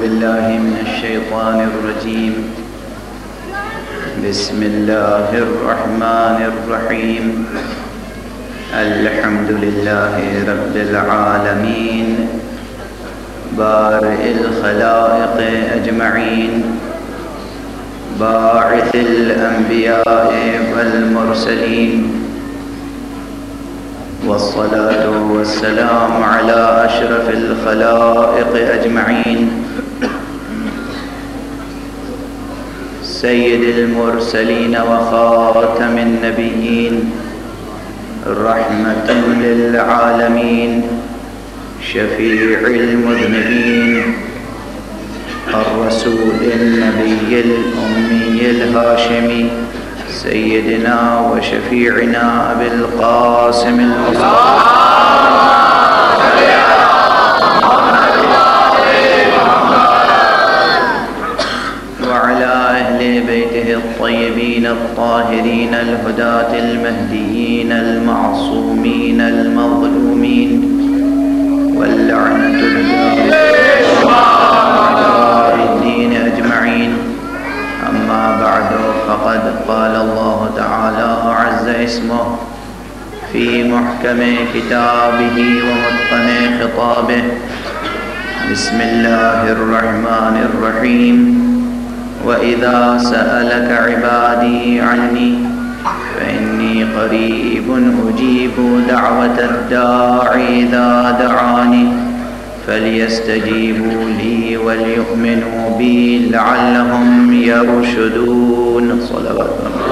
بالله من الشيطان الرجيم. بسم الله الرحمن الرحيم. الحمد لله رب العالمين بارئ الخلائق أجمعين باعث الأنبياء والمرسلين، والصلاة والسلام على أشرف الخلائق أجمعين سيد المرسلين وخاتم النبيين رحمة للعالمين شفيع المذنبين الرسول النبي الأمي الهاشمي سيدنا وشفيعنا أبي القاسم المصطفى وعلى أهل بيته الطيبين الطاهرين الهداة المهديين المعصومين المظلومين، واللعنة أعداء الدين أجمعين. أما بعد، فقد قال الله تعالى عز اسمه في محكم كتابه ومتقن خطابه. بسم الله الرحمن الرحيم. وإذا سألك عبادي عني فإني قريب أجيب دعوة الداعي إذا دعاني فليستجيبوا لي وليؤمنوا بي لعلهم يرشدون. صلوات الله.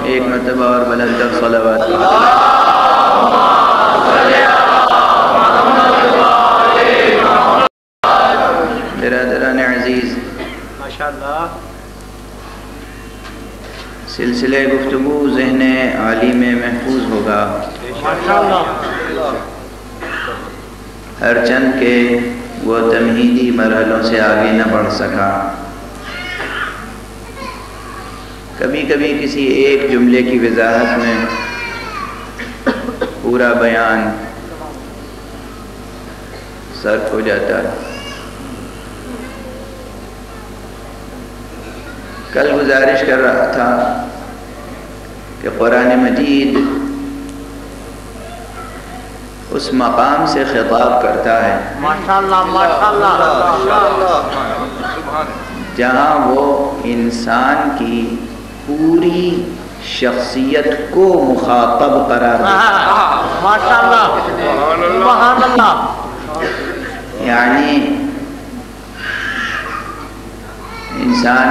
ایک مرتبہ اور بلند تر صلوات. برادران عزیز، ماشاءاللہ سلسلہ گفتگو ذہن عالی میں محفوظ ہوگا، ہر چند کے وہ تمہیدی مرحلوں سے آگے نہ بڑھ سکا. کبھی کبھی کسی ایک جملے کی وضاحت میں پورا بیان صرف ہو جاتا ہے. کل گزارش کر رہا تھا کہ قرآن مجید اس مقام سے خطاب کرتا ہے ماشاءاللہ جہاں وہ انسان کی پوری شخصیت کو مخاطب قرار دیتا ہے. ماشاءاللہ سبحان اللہ. یعنی انسان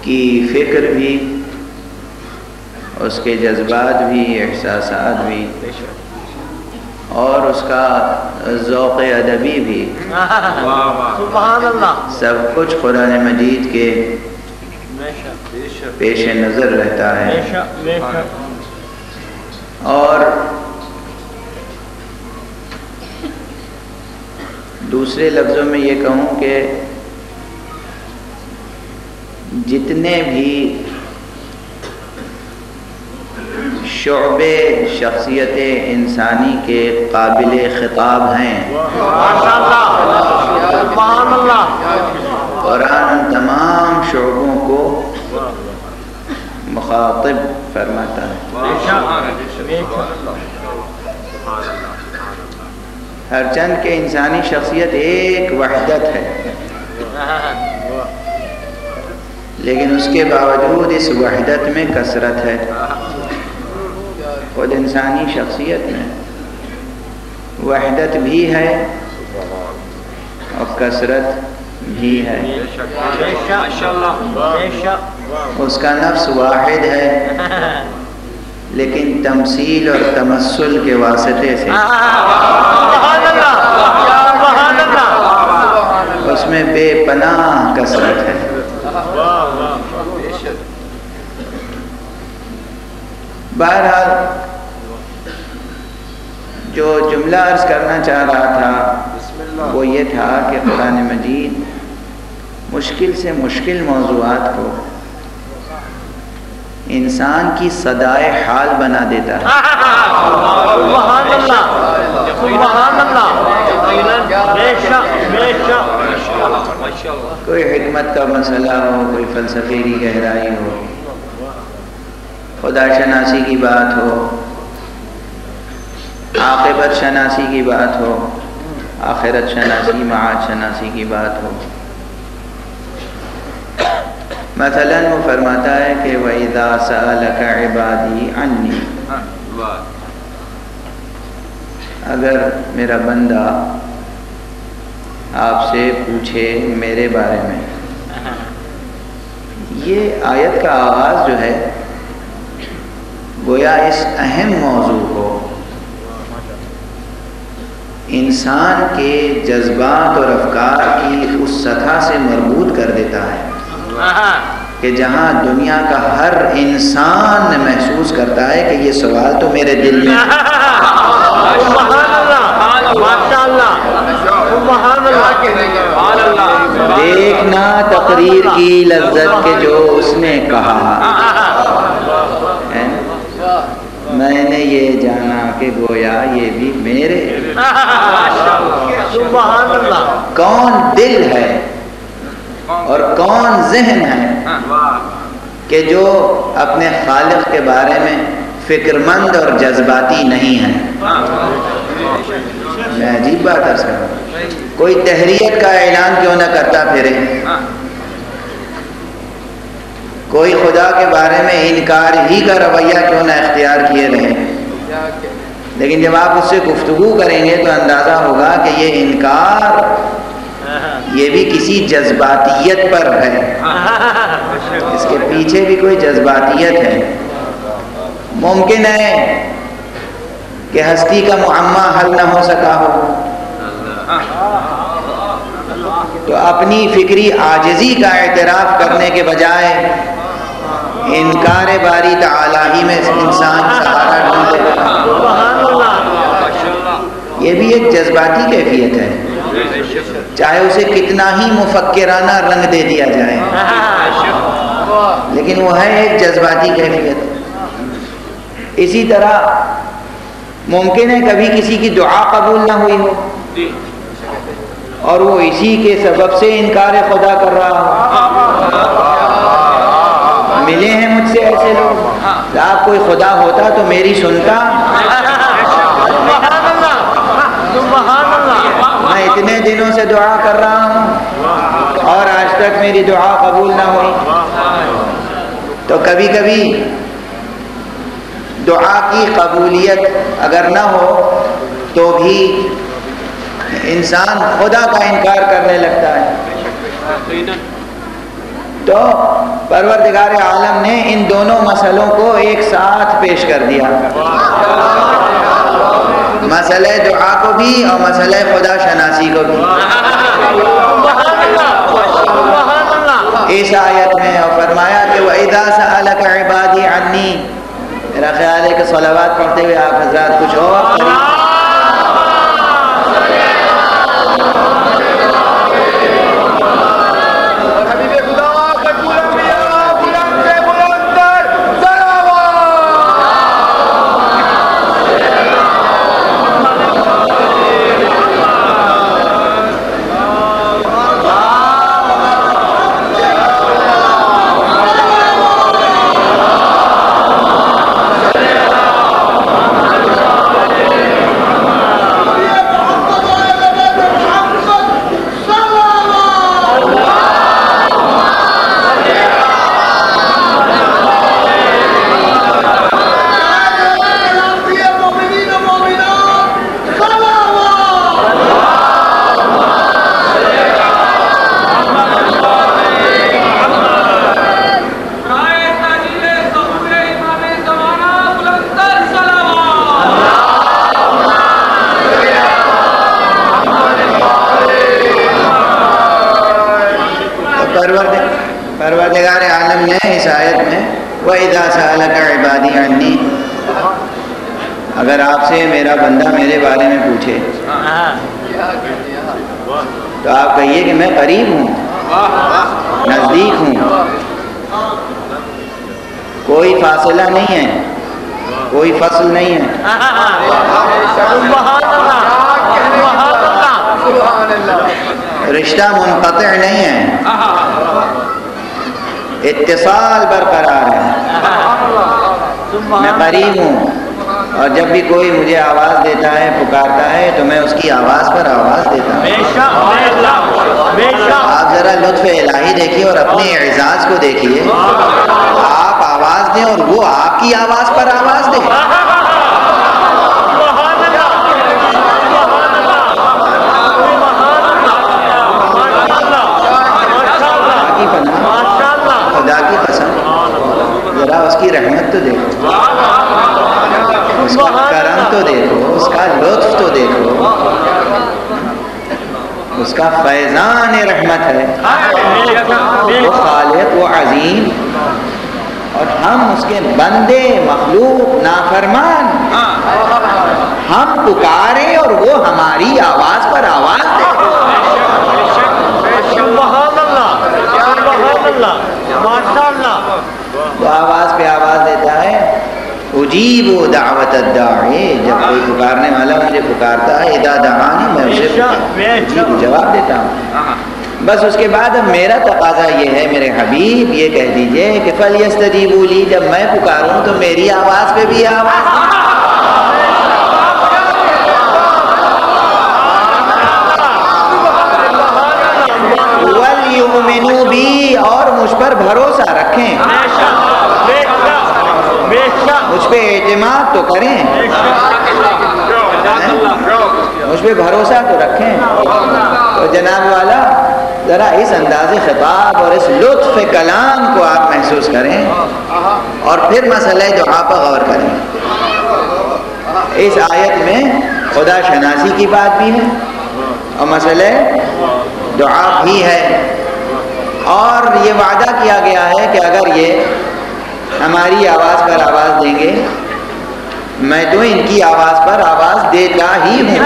کی فکر بھی، اس کے جذبات بھی، احساسات بھی، اور اس کا ذوق ادبی بھی، سبحان اللہ، سب کچھ قرآن مجید کے پیش نظر رہتا ہے. اور دوسرے لفظوں میں یہ کہوں کہ جتنے بھی شعبے شخصیت انسانی کے قابل خطاب ہیں، قرآن ان تمام شعبوں کو مخاطب فرماتا ہے. ہر چند کے انسانی شخصیت ایک وحدت ہے، لیکن اس کے باوجود اس وحدت میں کثرت ہے. خود انسانی شخصیت میں وحدت بھی ہے اور کثرت بھی ہے. اس کا نفس واحد ہے، لیکن تمثیل اور تمثل کے واسطے سے اس میں بے پناہ کثرت ہے. بہرحال جو جملہ عرض کرنا چاہ رہا تھا وہ یہ تھا کہ قرآن مجید مشکل سے مشکل موضوعات کو انسان کی صدائے حال بنا دیتا ہے. سبحان اللہ سبحان اللہ بے شک بے شک کوئی حکمت کا مسئلہ ہو، کوئی فلسفے کی گہرائی ہو، خدا شناسی کی بات ہو، عاقبت شناسی کی بات ہو، آخرت شناسی معاد شناسی کی بات ہو. مثلاً وہ فرماتا ہے کہ وَإِذَا سَأَلَكَ عِبَادِي عَنِّي، اگر میرا بندہ آپ سے پوچھے میرے بارے میں. یہ آیت کا آغاز جو ہے گویا اس اہم موضوع کو انسان کے جذبات اور افکار کی اس سطح سے مربوط کر دیتا ہے کہ جہاں دنیا کا ہر انسان محسوس کرتا ہے کہ یہ سوال تو میرے دل میں ہے. دیکھنا تقریر کی لذت کے جو اس نے کہا، میں نے یہ جانا کہ گویا یہ بھی میرے. سبحان اللہ. کون دل ہے اور کون ذہن ہے کہ جو اپنے خالق کے بارے میں فکر مند اور جذباتی نہیں ہے. میں عجیب بات عرض کر رہا ہوں، کوئی تحریت کا اعلان کیوں نہ کرتا پھرے، کوئی خدا کے بارے میں انکار ہی کا رویہ کیوں نہ اختیار کیے رہے، لیکن جب آپ اس سے گفتگو کریں گے تو اندازہ ہوگا کہ یہ انکار یہ بھی کسی جذباتیت پر ہے، اس کے پیچھے بھی کوئی جذباتیت ہے. ممکن ہے کہ ہستی کا معمہ حل نہ ہو سکا ہو تو اپنی فکری عاجزی کا اعتراف کرنے کے بجائے انکار باری تعالی ہی میں انسان سہارا ڈھونڈے. یہ بھی ایک جذباتی کیفیت ہے، چاہے اسے کتنا ہی مفکرانہ رنگ دے دیا جائے، لیکن وہ ہے ایک جذباتی کیفیت. اسی طرح ممکن ہے کبھی کسی کی دعا قبول نہ ہوئی ہو اور وہ اسی کے سبب سے انکار خدا کر رہا ہو. ملے ہیں مجھ سے ایسے لوگ، آپ کوئی خدا ہوتا تو میری سنتا، میں اتنے دنوں سے دعا کر رہا ہوں اور آج تک میری دعا قبول نہ ہوئی. تو کبھی کبھی دعا کی قبولیت اگر نہ ہو تو بھی انسان خدا کا انکار کرنے لگتا ہے. تو پروردگار عالم نے ان دونوں مسئلوں کو ایک ساتھ پیش کر دیا، مسئلہ دعا کو بھی اور مسئلہ خدا شناسی کو بھی اس آیت میں. اور فرمایا کہ وَإِذَا سَأَلَكَ عِبَادِي عَنِّي. میرا خیال ہے کہ صلوات پڑھتے ہوئے آپ حضرات کچھ اور پروردگار عالم نے اس آیت میں وَإِذَا سَأَلَكَ عِبَادِي عَنِّي، اگر آپ سے میرا بندہ میرے بارے میں پوچھے تو آپ کہیے کہ میں قریب ہوں، نزدیک ہوں، کوئی فاصلہ نہیں ہے. کوئی فصل نہیں ہے، رشتہ منقطع نہیں ہے، اتصال برقرار ہے، میں قریب ہوں، اور جب بھی کوئی مجھے آواز دیتا ہے، پکارتا ہے، تو میں اس کی آواز پر آواز دیتا ہوں۔ آپ ذرا لطف الہی دیکھیے اور اپنے اعزاز کو دیکھیے، آپ آواز دیں اور وہ آپ کی آواز پر آواز دیں۔ خدا کی قسم، ذرا اس کی رحمت تو دیکھو، اس کا کرم تو دیکھو، اس کا لطف تو دیکھو، اس کا فیضان رحمت ہے، وہ خالق، وہ عظیم، اور ہم اس کے بندے، مخلوق، نافرمان، ہم پکاریں اور وہ ہماری آواز پر آواز دے۔ وہ آواز پہ آواز دیتا ہے، اجیب دعوت الداعی، جب کوئی پکارنے والا مجھے پکارتا ہے، اذا دعانی، میں اسے جواب دیتا ہوں۔ بس اس کے بعد اب میرا تقاضا یہ ہے میرے حبیب، یہ کہہ دیجئے کہ فَلْيَسْتَجِيبُوا لِي، جب میں پکاروں تو میری آواز پہ بھی آواز، وَلْيُؤْمِنُوا بِي، اور مجھ پر بھروسہ رکھیں، مجھ پہ اعتماد تو کریں، مجھ پہ بھروسہ تو رکھیں۔ تو جناب والا ذرا اس انداز خطاب اور اس لطف کلام کو آپ محسوس کریں اور پھر مسئلہ دعا پر غور کریں۔ اس آیت میں خدا شناسی کی بات بھی ہے اور مسئلہ دعا بھی ہے، اور یہ وعدہ کیا گیا ہے کہ اگر یہ ہماری آواز پر آواز دیں گے، میں تو ان کی آواز پر آواز دیتا ہی ہوں۔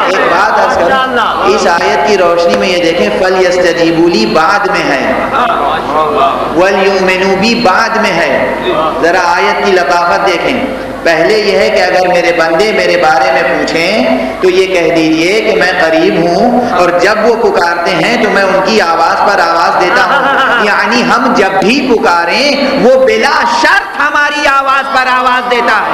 ایک بات عرض کروں، اس آیت کی روشنی میں یہ دیکھیں، فَلْيَسْتَجِيبُوا لِي بعد میں ہے، وَلْيُؤْمِنُوا بِي بعد میں ہے۔ ذرا آیت کی لطافت دیکھیں، پہلے یہ ہے کہ اگر میرے بندے میرے بارے میں پوچھیں تو یہ کہہ دیجئے کہ میں قریب ہوں، اور جب وہ پکارتے ہیں تو میں ان کی آواز پر آواز دیتا ہوں، یعنی ہم جب بھی پکاریں وہ بلا شرط ہماری آواز پر آواز دیتا ہے،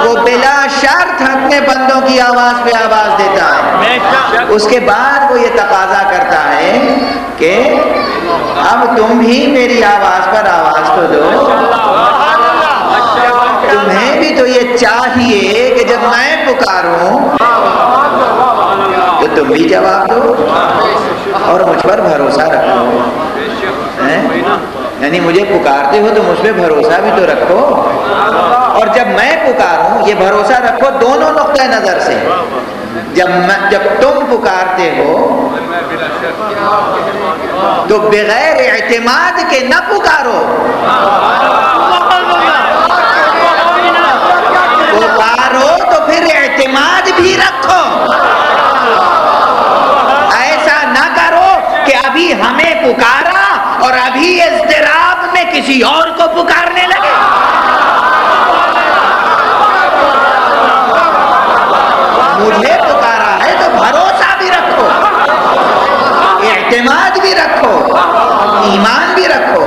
وہ بلا شرط اپنے بندوں کی آواز پہ آواز دیتا ہے۔ اس کے بعد وہ یہ تقاضا کرتا ہے کہ اب تم بھی میری آواز پر آواز تو دو، تمہیں بھی تو یہ چاہیے کہ جب میں پکاروں تو تم بھی جواب دو اور مجھ پر بھروسہ رکھو، یعنی مجھے پکارتے ہو تو مجھ پہ بھروسہ بھی تو رکھو، اور جب میں پکاروں یہ بھروسہ رکھو دونوں نقطہ نظر سے، جب تم پکارتے ہو تو بغیر اعتماد کے نہ پکارو، پکارو تو پھر اعتماد بھی رکھو، ایسا نہ کرو کہ ابھی ہمیں پکارا اور ابھی اضطراب میں کسی اور کو پکارنے لگے۔ مجھے پکارا ہے تو بھروسہ بھی رکھو، اعتماد بھی رکھو، ایمان بھی رکھو۔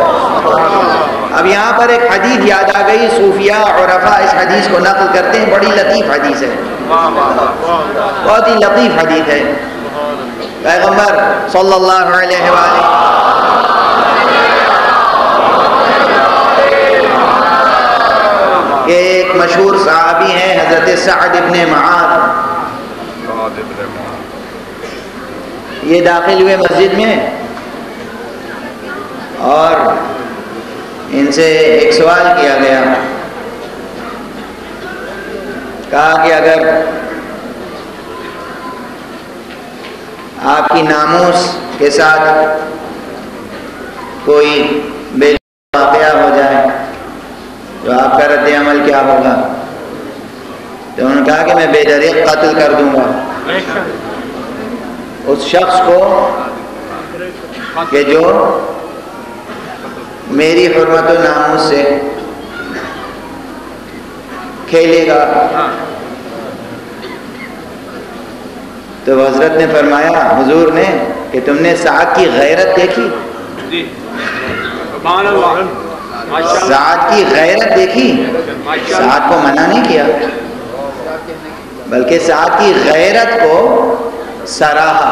اب یہاں پر ایک حدیث یاد آ گئی، صوفیہ عرفاء اس حدیث کو نقل کرتے ہیں، بڑی لطیف حدیث ہے، بہت ہی لطیف حدیث ہے۔ پیغمبر صلی اللہ علیہ وآلہ کہ ایک مشہور صحابی ہیں حضرت سعد ابن معاذ، یہ داخل ہوئے مسجد میں اور ان سے ایک سوال کیا گیا، کہا کہ اگر آپ کی ناموس کے ساتھ کوئی بے واقعہ ہو جائے تو آپ کا رد عمل کیا ہوگا؟ تو انہوں نے کہا کہ میں بے دریغ قتل کر دوں گا، اس شخص کو کہ جو میری حرمت و ناموس سے کھیلے گا. تو حضرت نے فرمایا حضور نے کہ تم نے سعد کی غیرت دیکھی؟ سعد کی غیرت دیکھی؟ سعد کو منع نہیں کیا بلکہ سعد کی غیرت کو سراہا.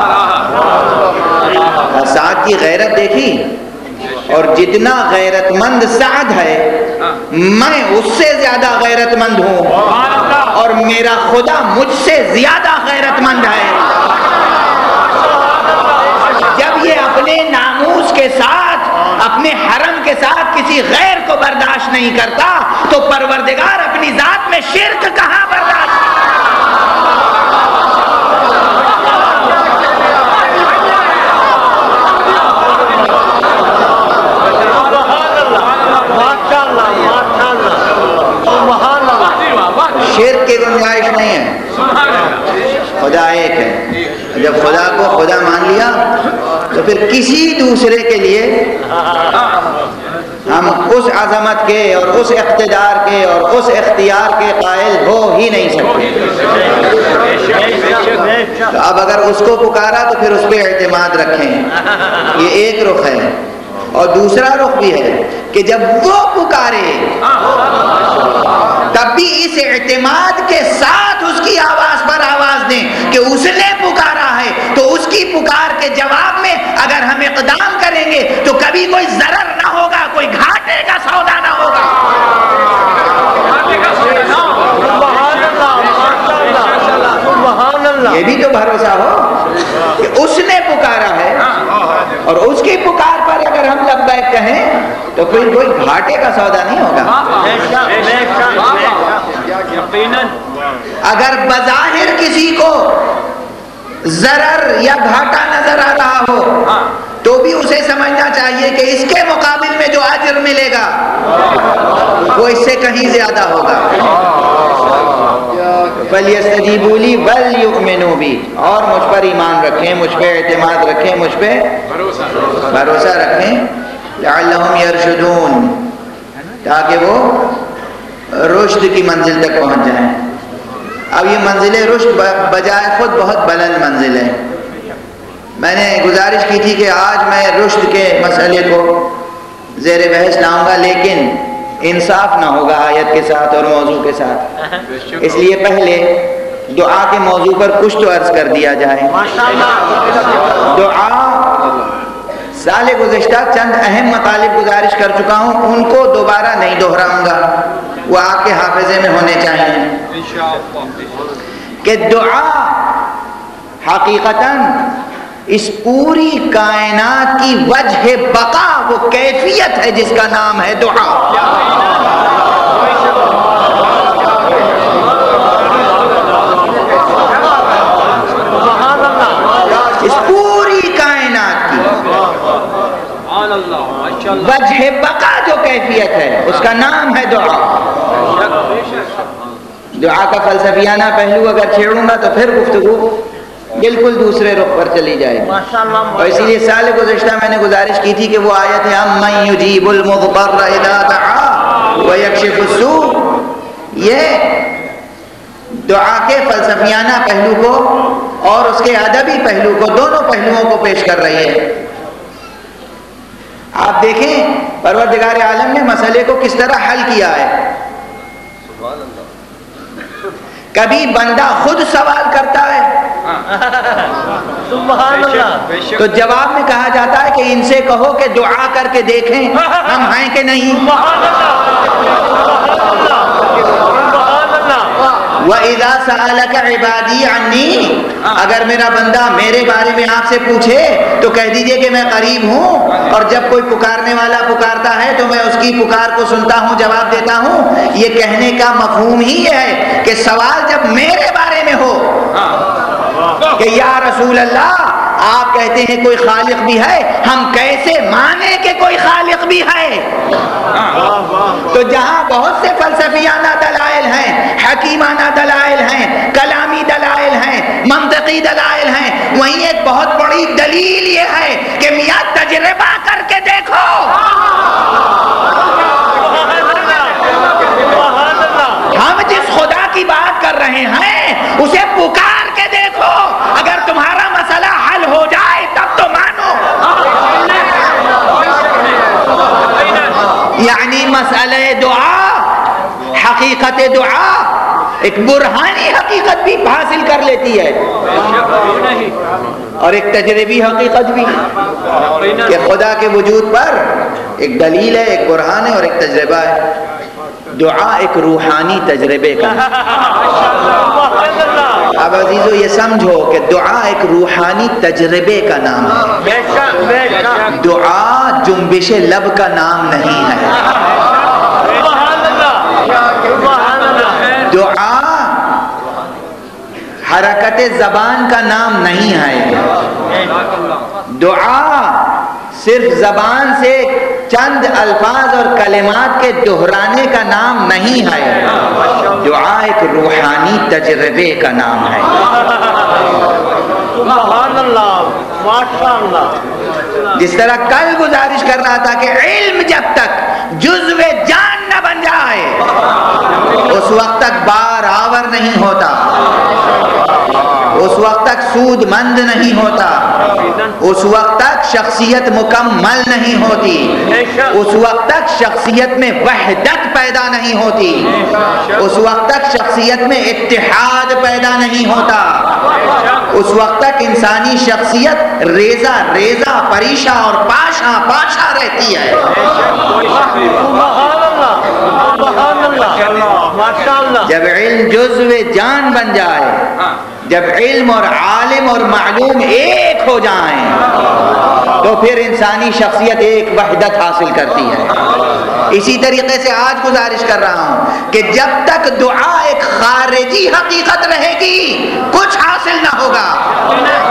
سعد کی غیرت دیکھی؟ اور جتنا غیرت مند سعد ہے میں اس سے زیادہ غیرت مند ہوں اور میرا خدا مجھ سے زیادہ غیرت مند ہے. جب یہ اپنے ناموس کے ساتھ اپنے حرم کے ساتھ کسی غیر کو برداشت نہیں کرتا تو پروردگار اپنی ذات میں شرک کہاں برداشت کرتا؟ شرک کی گنجائش نہیں ہے. خدا ایک ہے. جب خدا کو خدا مان لیا تو پھر کسی دوسرے کے لیے ہم اس عظمت کے اور اس اقتدار کے اور اس اختیار کے قائل ہو ہی نہیں سکتے. تو اب اگر اس کو پکارا تو پھر اس پہ اعتماد رکھیں. یہ ایک رخ ہے. اور دوسرا رخ بھی ہے کہ جب وہ پکارے تب بھی اس اعتماد کے ساتھ اس کی آواز پر آواز دیں کہ اس نے پکارا ہے تو اس کی پکار کے جواب میں اگر ہم اقدام کریں گے تو کبھی کوئی ضرر نہ ہوگا, کوئی گھاٹے کا سودا نہ ہوگا. یہ بھی تو بھروسہ ہو کہ اس نے پکارا ہے اور اس کی پکار پر اگر ہم لبیک کہیں تو پھر کوئی گھاٹے کا سودا نہیں ہوگا. اگر بظاہر کسی کو ضرر یا گھاٹا نظر آ رہا ہو تو بھی اسے سمجھنا چاہیے کہ اس کے مقابل میں جو اجر ملے گا وہ اس سے کہیں زیادہ ہوگا. فَلْيَسْتَجِيبُوا لِي وَلْيُؤْمِنُوا بِي. اور مجھ پر ایمان رکھیں, مجھ پہ اعتماد رکھیں, مجھ پہ بھروسہ رکھیں. لَعَلَّهُمْ يَرْشُدُونَ, تاکہ وہ رشد کی منزل تک پہنچ جائیں. اب یہ منزل رشد بجائے خود بہت بلند منزل ہے. میں نے گزارش کی تھی کہ آج میں رشد کے مسئلے کو زیر بحث لاؤں گا, لیکن انصاف نہ ہوگا آیت کے ساتھ اور موضوع کے ساتھ. اس لیے پہلے دعا کے موضوع پر کچھ تو عرض کر دیا جائے. دعا سال گزشتہ چند اہم مطالب گزارش کر چکا ہوں, ان کو دوبارہ نہیں دہراؤں گا, وہ آپ کے حافظے میں ہونے چاہیے کہ دعا حقیقتاً اس پوری کائنات کی وجہ بقا, وہ کیفیت ہے جس کا نام ہے دعا. اس پوری کائنات کی وجہ بقا جو کیفیت ہے اس کا نام ہے دعا. دعا کا فلسفیانہ پہلو اگر چھیڑوں گا تو پھر گفتگو بالکل دوسرے رخ پر چلی جائے گی. اور اسی لیے سال گزشتہ میں نے گزارش کی تھی کہ وہ آیت ہے اَمَّن يُجِيبُ الْمُضْطَرَّ إِذَا دَعَاهُ وَيَكْشِفُ السُّوءَ, یہ دعا کے فلسفیانہ پہلو کو اور اس کے ادبی پہلو کو, دونوں پہلوؤں کو پیش کر رہی ہے. آپ دیکھیں پروردگار عالم نے مسئلے کو کس طرح حل کیا ہے. کبھی بندہ خود سوال کرتا ہے سبحان اللہ, تو جواب میں کہا جاتا ہے کہ ان سے کہو کہ دعا کر کے دیکھیں ہم ہیں کہ نہیں. وَإِذَا سَأَلَكَ عِبَادِي عَنِّي, اگر میرا بندہ میرے بارے میں آپ سے پوچھے تو کہہ دیجئے کہ میں قریب ہوں, اور جب کوئی پکارنے والا پکارتا ہے تو میں اس کی پکار کو سنتا ہوں, جواب دیتا ہوں. یہ کہنے کا مفہوم ہی ہے کہ سوال جب میرے بارے میں ہو کہ یا رسول اللہ آپ کہتے ہیں کوئی خالق بھی ہے، ہم کیسے مانیں کہ کوئی خالق بھی ہے؟ تو جہاں بہت سے فلسفیانہ دلائل ہیں، حکیمانہ دلائل ہیں، کلامی دلائل ہیں، منطقی دلائل ہیں، وہیں ایک بہت بڑی دلیل یہ ہے کہ میاں تجربہ کر کے دیکھو۔ ہم جس خدا کی بات کر رہے ہیں اسے پکار کے دیکھو، اگر تمہارا مسئلہ حل ہو جائے تب تو مانو۔ یعنی مسئلہ دعا، حقیقت دعا ایک برہانی حقیقت بھی حاصل کر لیتی ہے، اور ایک تجربی حقیقت بھی، کہ خدا کے وجود پر ایک دلیل ہے، ایک برہان ہے اور ایک تجربہ ہے۔ دعا ایک روحانی تجربے کا ہے۔ اب عزیزو یہ سمجھو کہ دعا ایک روحانی تجربے کا نام ہے، دعا جنبش لب کا نام نہیں ہے، دعا حرکت زبان کا نام نہیں ہے، دعا صرف زبان سے چند الفاظ اور کلمات کے دہرانے کا نام نہیں ہے، دعا ایک روحانی تجربے کا نام ہے۔ سبحان اللہ، ماشاء اللہ۔ جس طرح کل گزارش کر رہا تھا کہ علم جب تک جزو جان نہ بن جائے اس وقت تک بار آور نہیں ہوتا، اس وقت تک سود مند نہیں ہوتا، اس وقت تک شخصیت مکمل نہیں ہوتی، اس وقت تک شخصیت میں وحدت پیدا نہیں ہوتی، اس وقت تک شخصیت میں اتحاد پیدا نہیں ہوتا، اس وقت تک انسانی شخصیت ریزہ ریزہ پریشہ اور پاشا پاشا رہتی ہے۔ جب علم جزو جان بن جائے، جب علم اور عالم اور معلوم ایک ہو جائیں تو پھر انسانی شخصیت ایک وحدت حاصل کرتی ہے۔ اسی طریقے سے آج گزارش کر رہا ہوں کہ جب تک دعا ایک خارجی حقیقت رہے گی کچھ حاصل نہ ہوگا،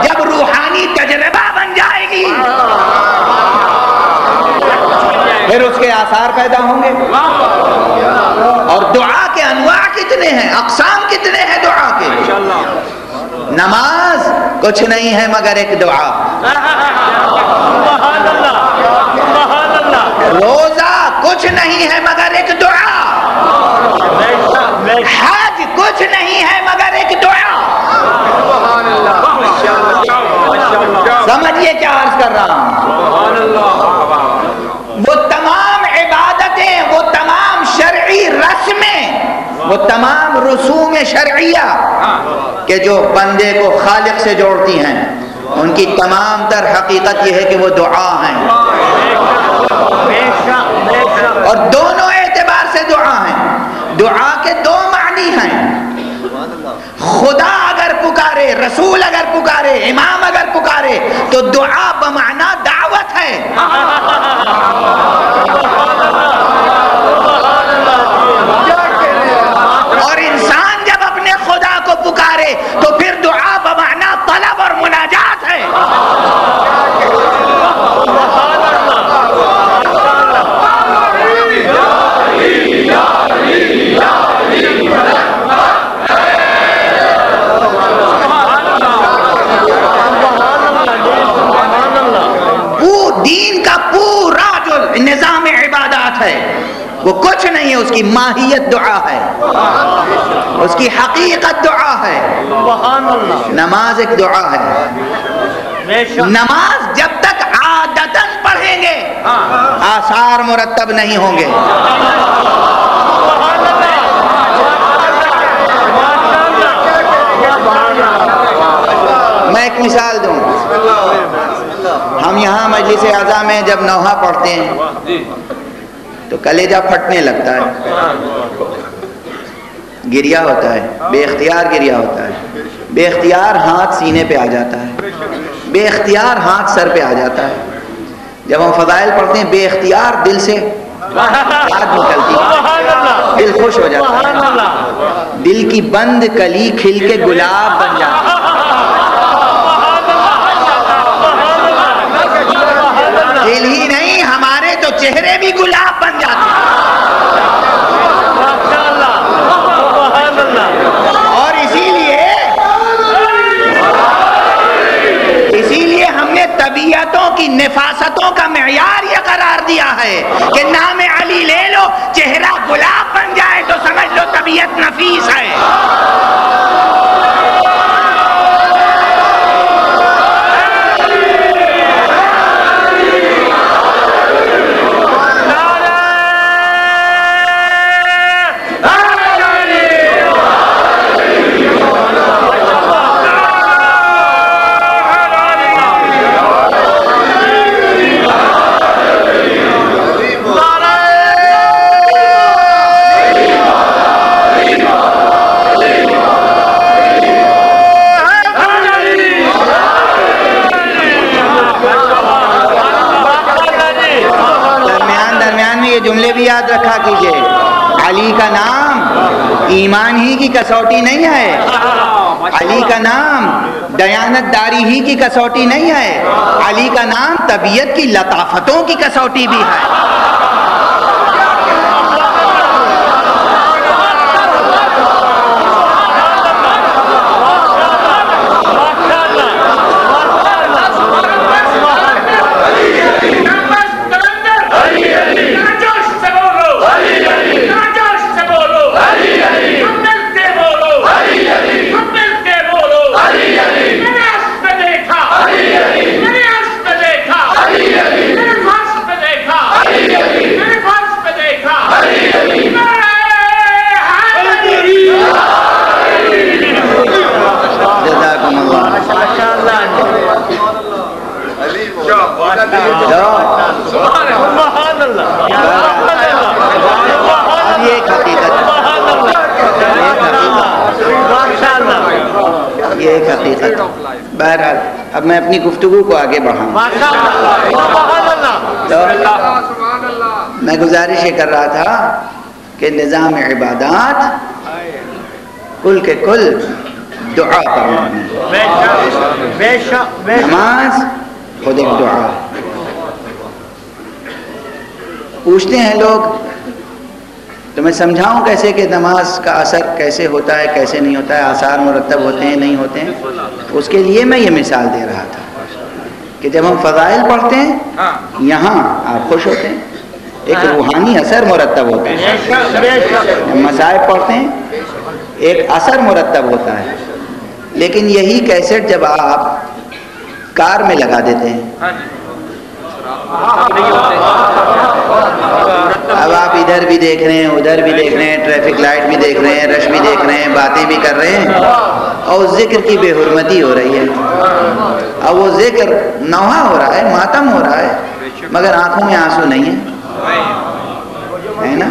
جب روحانی تجربہ بن جائے گی پھر اس کے آثار پیدا ہوں گے۔ اور دعا کے انواع کتنے ہیں، اقسام کتنے ہیں دعا کے۔ نماز کچھ نہیں ہے مگر ایک دعا، روزہ کچھ نہیں ہے مگر ایک دعا، حج کچھ نہیں ہے مگر ایک دعا۔ سمجھیے کیا عرض کر رہا ہوں، وہ تمام عبادتیں، وہ تمام شرعی رسمیں، وہ تمام رسوم شرعیہ کہ جو بندے کو خالق سے جوڑتی ہیں، ان کی تمام تر حقیقت یہ ہے کہ وہ دعا ہیں، اور دونوں اعتبار سے دعا ہیں۔ دعا کے دو معنی ہیں، خدا اگر پکارے، رسول اگر پکارے، امام اگر پکارے تو دعا بمعنی دعوت ہے، اور انسان جب اپنے خدا کو پکارے تو پھر دعا بمعنی طلب اور مناجات ہے۔ دین کا پورا جو نظام عبادات ہے وہ کچھ نہیں ہے، اس کی ماہیت دعا ہے، اس کی حقیقت دعا ہے۔ نماز ایک دعا ہے، نماز جب تک عادتاً پڑھیں گے آثار مرتب نہیں ہوں گے۔ میں ایک مثال دوں، ہم یہاں مجلس اعظم میں جب نوحہ پڑھتے ہیں تو کلیجہ پھٹنے لگتا ہے، گریہ ہوتا ہے، بے اختیار گریہ ہوتا ہے، بے اختیار ہاتھ سینے پہ آ جاتا ہے، بے اختیار ہاتھ سر پہ آ جاتا ہے۔ جب ہم فضائل پڑھتے ہیں بے اختیار دل سے بات نکلتی ہے، دل خوش ہو جاتا ہے، دل کی بند کلی کھل کے گلاب بن جاتی ہے۔ تو چہرے بھی گلاب بن جاتے ہیں. اور اسی لیے ہم نے طبیعتوں کی نفاستوں کا معیار یہ قرار دیا ہے کہ نام علی لے لو، چہرہ گلاب بن جائے تو سمجھ لو طبیعت نفیس ہے. جملے بھی یاد رکھا کیجئے. علی کا نام ایمان ہی کی کسوٹی نہیں ہے، علی کا نام دیانت داری ہی کی کسوٹی نہیں ہے، علی کا نام طبیعت کی لطافتوں کی کسوٹی بھی ہے. یہ ایک حقیقت. بہرحال اب میں اپنی گفتگو کو آگے بڑھاؤں. میں گزارش یہ کر رہا تھا کہ نظام عبادات کل کے کل دعا پر مبنی. نماز خود ایک دعا. پوچھتے ہیں لوگ تو میں سمجھاؤں کیسے کہ نماز کا اثر کیسے ہوتا ہے کیسے نہیں ہوتا ہے، آثار مرتب ہوتے ہیں نہیں ہوتے ہیں. اس کے لیے میں یہ مثال دے رہا تھا کہ جب ہم فضائل پڑھتے ہیں یہاں آپ خوش ہوتے ہیں، ایک روحانی اثر مرتب ہوتا ہے. جب مصائب پڑھتے ہیں ایک اثر مرتب ہوتا ہے. لیکن یہی کیسٹ جب آپ کار میں لگا دیتے ہیں، اب آپ ادھر بھی دیکھ رہے ہیں ادھر بھی دیکھ رہے ہیں، ٹریفک لائٹ بھی دیکھ رہے ہیں، رش بھی دیکھ رہے ہیں، باتیں بھی کر رہے ہیں، اور ذکر کی بے حرمتی ہو رہی ہے. اب وہ ذکر نوحہ ہو رہا ہے، ماتم ہو رہا ہے، مگر آنکھوں میں آنسو نہیں ہے نا.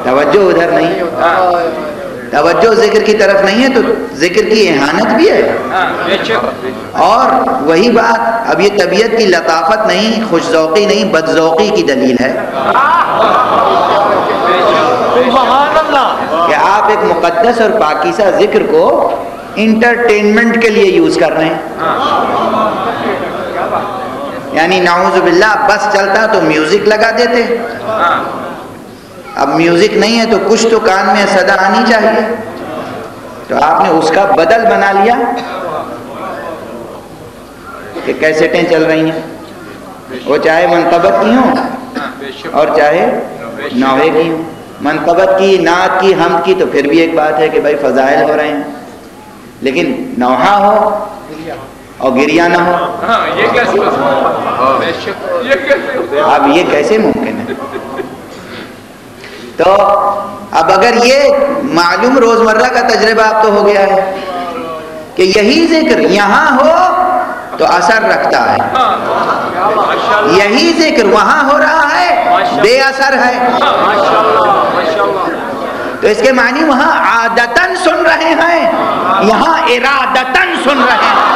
توجہ ادھر نہیں، توجہ ذکر کی طرف نہیں ہے تو ذکر کی اہانت بھی ہے. اور وہی بات، اب یہ طبیعت کی لطافت نہیں، خوش ذوقی نہیں، بد ذوقی کی دلیل ہے کہ آپ ایک مقدس اور پاکیزہ ذکر کو انٹرٹینمنٹ کے لیے یوز کر رہے ہیں. یعنی نعوذ باللہ بس چلتا تو میوزک لگا دیتے، اب میوزک نہیں ہے تو کچھ تو کان میں صدا آنی چاہیے، تو آپ نے اس کا بدل بنا لیا کہ کیسٹیں چل رہی ہیں، وہ چاہے منقبت کی ہوں اور چاہے نوحے کی ہوں. منقبت کی، نعت کی، حمد کی تو پھر بھی ایک بات ہے کہ بھائی فضائل ہو رہے ہیں، لیکن نوحہ ہو اور گریہ نہ ہو، اب یہ کیسے ممکن ہے؟ تو اب اگر یہ معلوم روزمرہ کا تجربہ اب تو ہو گیا ہے کہ یہی ذکر یہاں ہو تو اثر رکھتا ہے، یہی ذکر وہاں ہو رہا ہے بے اثر ہے. تو اس کے معنی وہاں عادتاً سن رہے ہیں، یہاں ارادتاً سن رہے ہیں.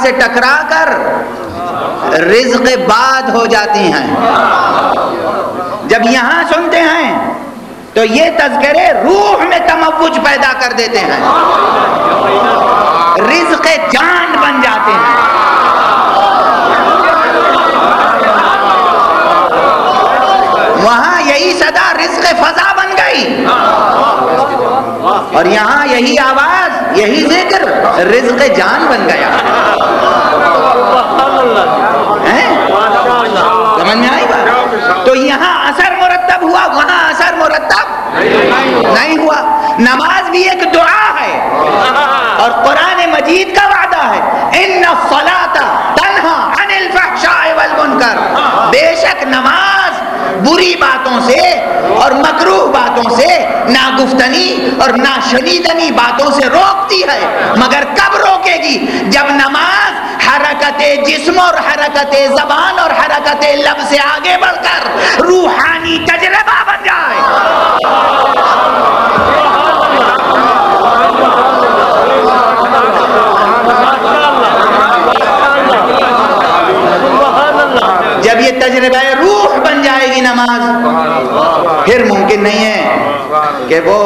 سے ٹکرا کر رزق بعد ہو جاتی ہیں. جب یہاں سنتے ہیں تو یہ تذکرے روح میں تموج پیدا کر دیتے ہیں، رزق جان بن جاتے ہیں. وہاں یہی صدا رزق فضا بن گئی، اور یہاں یہی آواز، یہی ذکر رزق جان بن گیا. سمجھ میں آئی بات؟ تو یہاں اثر مرتب ہوا، وہاں اثر مرتب نہیں ہوا. نماز بھی ایک دعا ہے، اور قرآن مجید کا وعدہ ہے ان الصلاۃ تنہا عن الفحشاء والمنکر، بے شک نماز بری باتوں سے اور مکروہ باتوں سے، ناگفتنی اور ناشنیدنی باتوں سے روکتی ہے. مگر کب روکے گی؟ جب نماز حرکت جسم اور حرکت زبان اور حرکت لب سے آگے بڑھ کر روحانی تجربہ بن جائے. جب یہ تجربہ روح بن جائے گی نماز، پھر ممکن نہیں ہے کہ وہ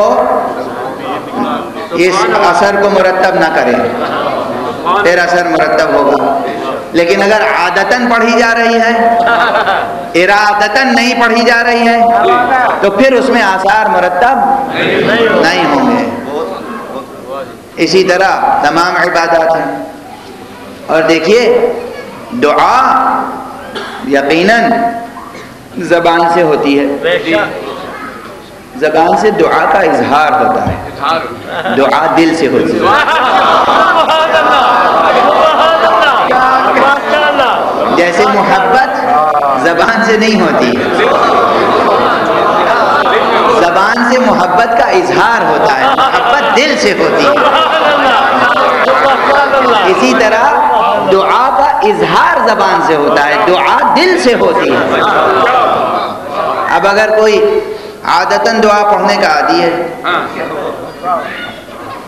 اس اثر کو مرتب نہ کرے، پھر اثر مرتب ہوگا. لیکن اگر عادتاً پڑھی جا رہی ہے، ارادتاً نہیں پڑھی جا رہی ہے، تو پھر اس میں آثار مرتب نہیں ہوں گے. اسی طرح تمام عبادات ہیں. اور دیکھیے دعا یقیناً زبان سے ہوتی ہے، زبان سے دعا کا اظہار ہوتا ہے، دعا دل سے ہوتی ہے. جیسے محبت زبان سے نہیں ہوتی، زبان سے محبت کا اظہار ہوتا ہے، محبت دل سے ہوتی ہے. اسی طرح دعا کا اظہار زبان سے ہوتا ہے، دعا دل سے ہوتی ہے. اب اگر کوئی عادتاً دعا پڑھنے کا عادی ہے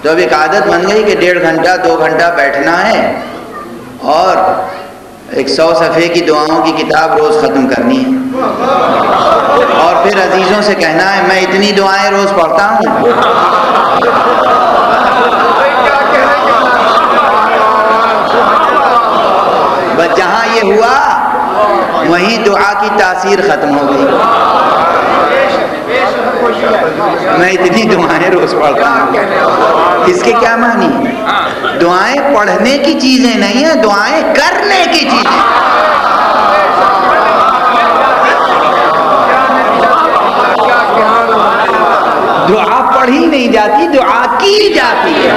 تو اب ایک عادت بن گئی کہ 1.5 گھنٹہ 2 گھنٹہ بیٹھنا ہے اور 100 صفحے کی دعاؤں کی کتاب روز ختم کرنی ہے، اور پھر عزیزوں سے کہنا ہے میں اتنی دعائیں روز پڑھتا ہوں. بس جہاں یہ ہوا وہیں دعا کی تاثیر ختم ہو گئی. میں اتنی دعائیں روز پڑھتا ہوں، اس کے کیا معنی؟ دعائیں پڑھنے کی چیزیں نہیں ہیں، دعائیں کرنے کی چیزیں. دعا پڑھی نہیں جاتی، دعا کی جاتی ہے.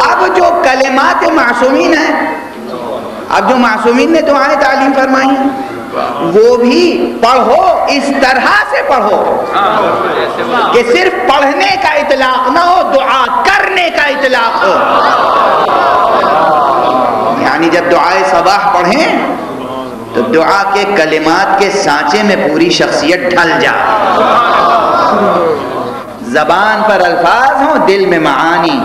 اب جو کلمات معصومین ہیں، اب جو معصومین نے دعائیں تعلیم فرمائی ہیں، وہ بھی پڑھو، اس طرح سے پڑھو کہ صرف پڑھنے کا اطلاق نہ ہو، دعا کرنے کا اطلاق ہو. یعنی جب دعائے صباح پڑھیں تو دعا کے کلمات کے سانچے میں پوری شخصیت ڈھل جائے. زبان پر الفاظ ہوں، دل میں معانی.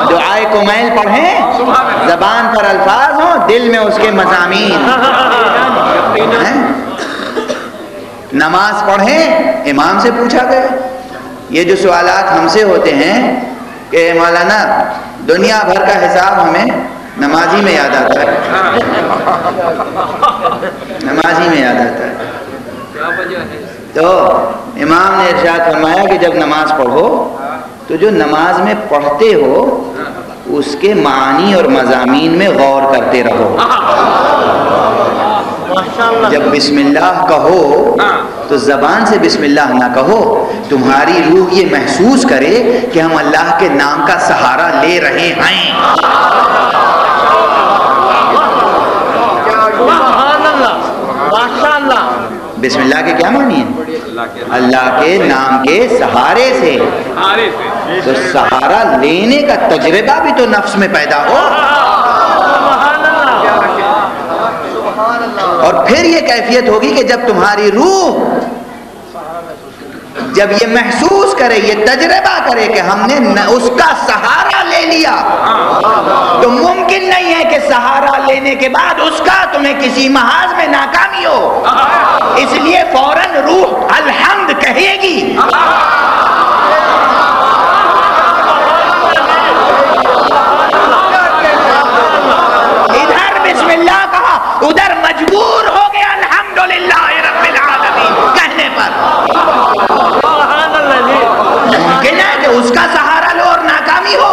دعائے کمیل پڑھیں، زبان پر الفاظ ہوں، دل میں اس کے مضامین. نماز پڑھیں، امام سے پوچھا گیا. یہ جو سوالات ہم سے ہوتے ہیں کہ مولانا دنیا بھر کا حساب ہمیں نمازی میں یاد آتا ہے، نمازی میں یاد آتا ہے. تو امام نے ارشاد فرمایا کہ جب نماز پڑھو تو جو نماز میں پڑھتے ہو اس کے معانی اور مضامین میں غور کرتے رہو. جب بسم اللہ کہو تو زبان سے بسم اللہ نہ کہو، تمہاری روح یہ محسوس کرے کہ ہم اللہ کے نام کا سہارا لے رہے ہیں. بسم اللہ کے کیا معنی ہے؟ اللہ کے نام کے سہارے سے. تو سہارا لینے کا تجربہ بھی تو نفس میں پیدا ہو. اور پھر یہ کیفیت ہوگی کہ جب تمہاری روح جب یہ محسوس کرے، یہ تجربہ کرے کہ ہم نے اس کا سہارا لے لیا، تو ممکن نہیں ہے کہ سہارا لینے کے بعد اس کا تمہیں کسی محاذ میں ناکامی ہو۔ اس لیے فوراً روح الحمد کہے گی۔ ادھر بسم اللہ کہا، ادھر مجبور ہو گیا الحمدللہ رب العالمین کہنے پر۔ ممکن ہے کہ اس کا سہارا لو اور ناکامی ہو،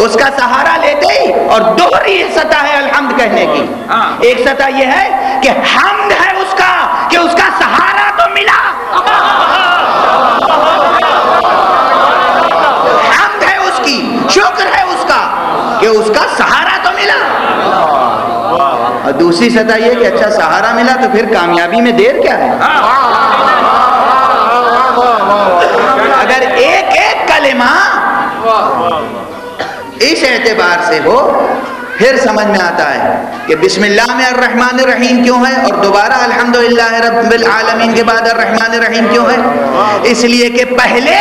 اس کا سہارا لیتے ہی، اور دوہری سطح ہے الحمد کہنے کی۔ ایک سطح یہ ہے کہ حمد ہے اس کا کہ اس کا سہارا تو ملا، حمد ہے اس کی، شکر ہے اس کا کہ اس کا سہارا تو ملا۔ اور دوسری سطح یہ کہ اچھا سہارا ملا تو پھر کامیابی میں دیر کیا ہے؟ اگر ایک ایک کلمہ اس اعتبار سے ہو، پھر سمجھ میں آتا ہے کہ بسم اللہ میں الرحمن الرحیم کیوں ہے، اور دوبارہ الحمدللہ رب العالمین کے بعد الرحمن الرحیم کیوں ہے؟ اس لیے کہ پہلے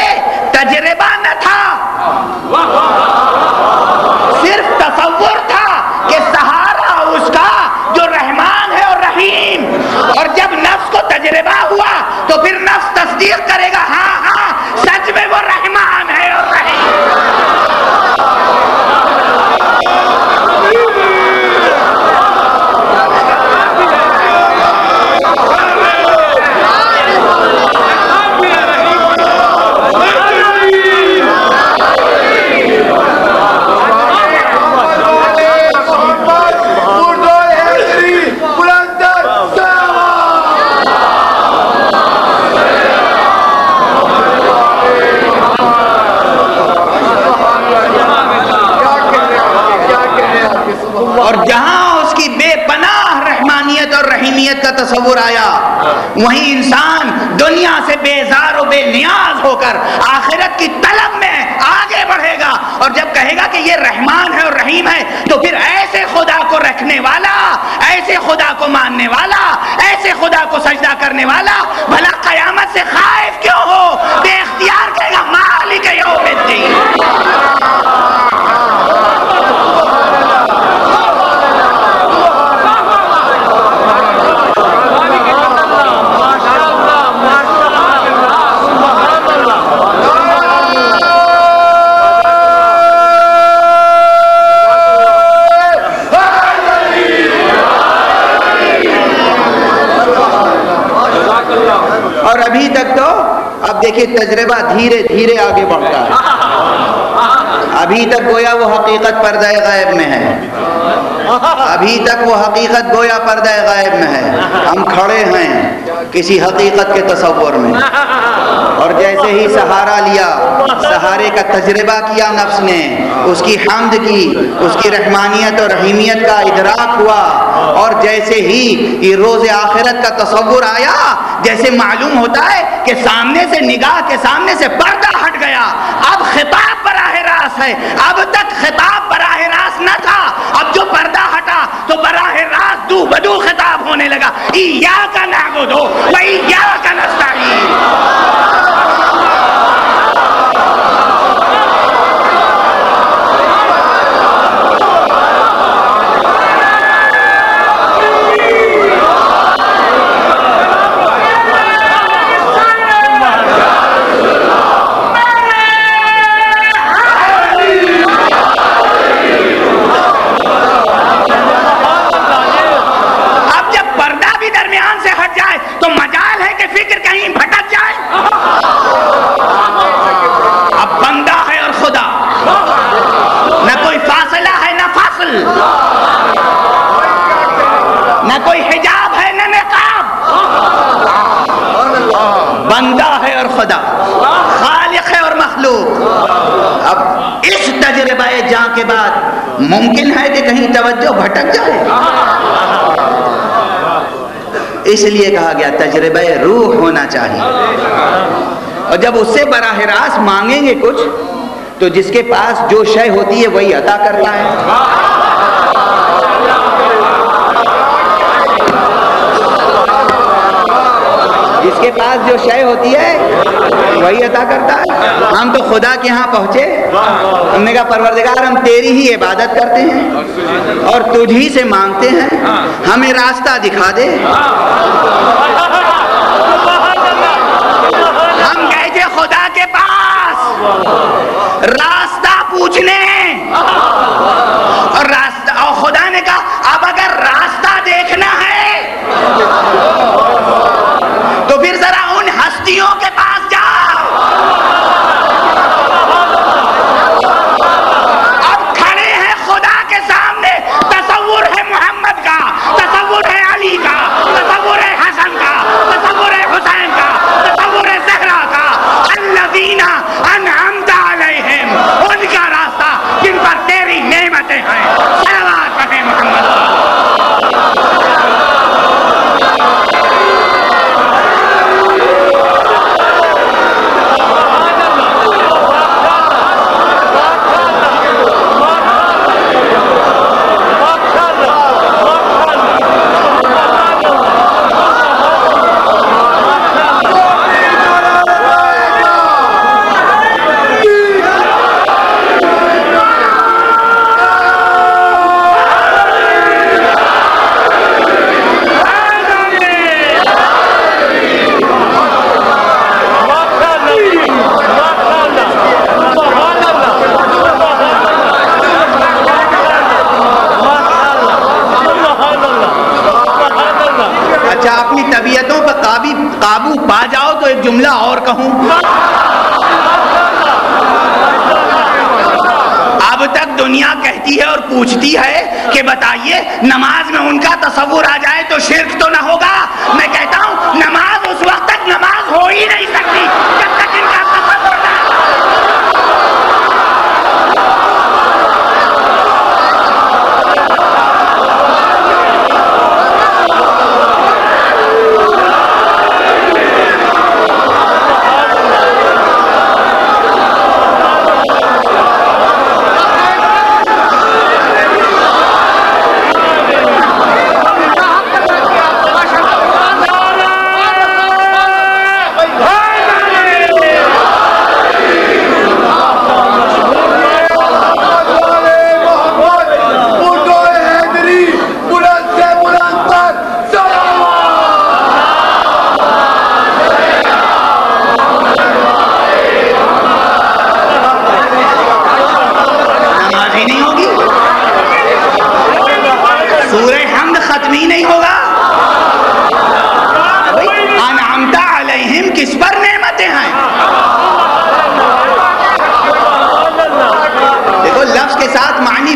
تجربہ نہ تھا، صرف تصور تھا کہ سہارا اس کا جو رحمان ہے اور رحیم، اور جب نفس کو تجربہ ہوا تو پھر نفس تصدیق کرے گا، ہاں ہاں سچ میں وہ رحمان ہے اور رحیم۔ اور جہاں اس کی بے پناہ رحمانیت اور رحیمیت کا تصور آیا، وہیں انسان دنیا سے بیزار و بے نیاز ہو کر آخرت کی طلب میں آگے بڑھے گا، اور جب کہے گا کہ یہ رحمان ہے اور رحیم ہے تو پھر ایسے خدا کو رکھنے والا، ایسے خدا کو ماننے والا، ایسے خدا کو سجدہ کرنے والا بھلا قیامت سے خائف کیوں ہو؟ بے اختیار کہے گا مالک یوم الدین۔ اور ابھی تک تو اب دیکھیے تجربہ دھیرے دھیرے آگے بڑھتا ہے، ابھی تک گویا وہ حقیقت پردہ غائب میں ہے، ابھی تک وہ حقیقت گویا پردہ غائب میں ہے، ہم کھڑے ہیں کسی حقیقت کے تصور میں، اور جیسے ہی سہارا لیا، سہارے کا تجربہ کیا نفس نے، اس کی حمد کی، اس کی رحمانیت اور رحیمیت کا ادراک ہوا، اور جیسے ہی یہ روز آخرت کا تصور آیا، جیسے معلوم ہوتا ہے کہ سامنے سے نگاہ کے سامنے سے پردہ ہٹ گیا، اب خطاب براہ راست ہے، اب تک خطاب براہ راست نہ تھا، اب جو پردہ ہٹا تو براہ راست دو بدو خطاب ہونے لگا، ایاک نعبد و ایاک نستعین۔ نہ کوئی حجاب ہے نہ نقاب، بندہ ہے اور خدا، خالق ہے اور مخلوق۔ اب اس تجربہ جاں کے بعد ممکن ہے کہ کہیں توجہ بھٹک جائے، اس لیے کہا گیا تجربہ روح ہونا چاہیے، اور جب اس سے براہ راست مانگیں گے کچھ تو جس کے پاس جو شے ہوتی ہے وہی عطا کرتا ہے۔ جس کے پاس جو شے ہوتی ہے وہی عطا کرتا ہے. ہم تو خدا کے ہاں پہنچے, ہم نے کہا پروردگار ہم تیری ہی عبادت کرتے ہیں اور تجھ ہی سے مانگتے ہیں, ہمیں راستہ دکھا دے. ہم گئے تھے خدا کے پاس راستہ پوچھنے, اور خدا نے کہا اب اگر راستہ دیکھنا ہے تو پھر ذرا ان ہستیوں کے پاس جاؤ. اب کھڑے ہیں خدا کے سامنے, تصور ہے محمد کا, تصور ہے علی کا, تصور ہے حسن کا, تصور ہے حسین کا, تصور ہے زہرا کا. الذین انعمت علیہم, ان کا راستہ جن پر تیری نعمتیں ہیں. صلوات پڑھیں محمد. اپنی طبیعتوں پر قابو پا جاؤ تو ایک جملہ اور کہوں. اب تک دنیا کہتی ہے اور پوچھتی ہے کہ بتائیے نماز میں ان کا تصور آ جائے تو شرک تو نہ ہوگا. میں کہتا ہوں نماز اس وقت تک نماز ہو ہی نہیں سکتی جب تک ان کا تصور نہ.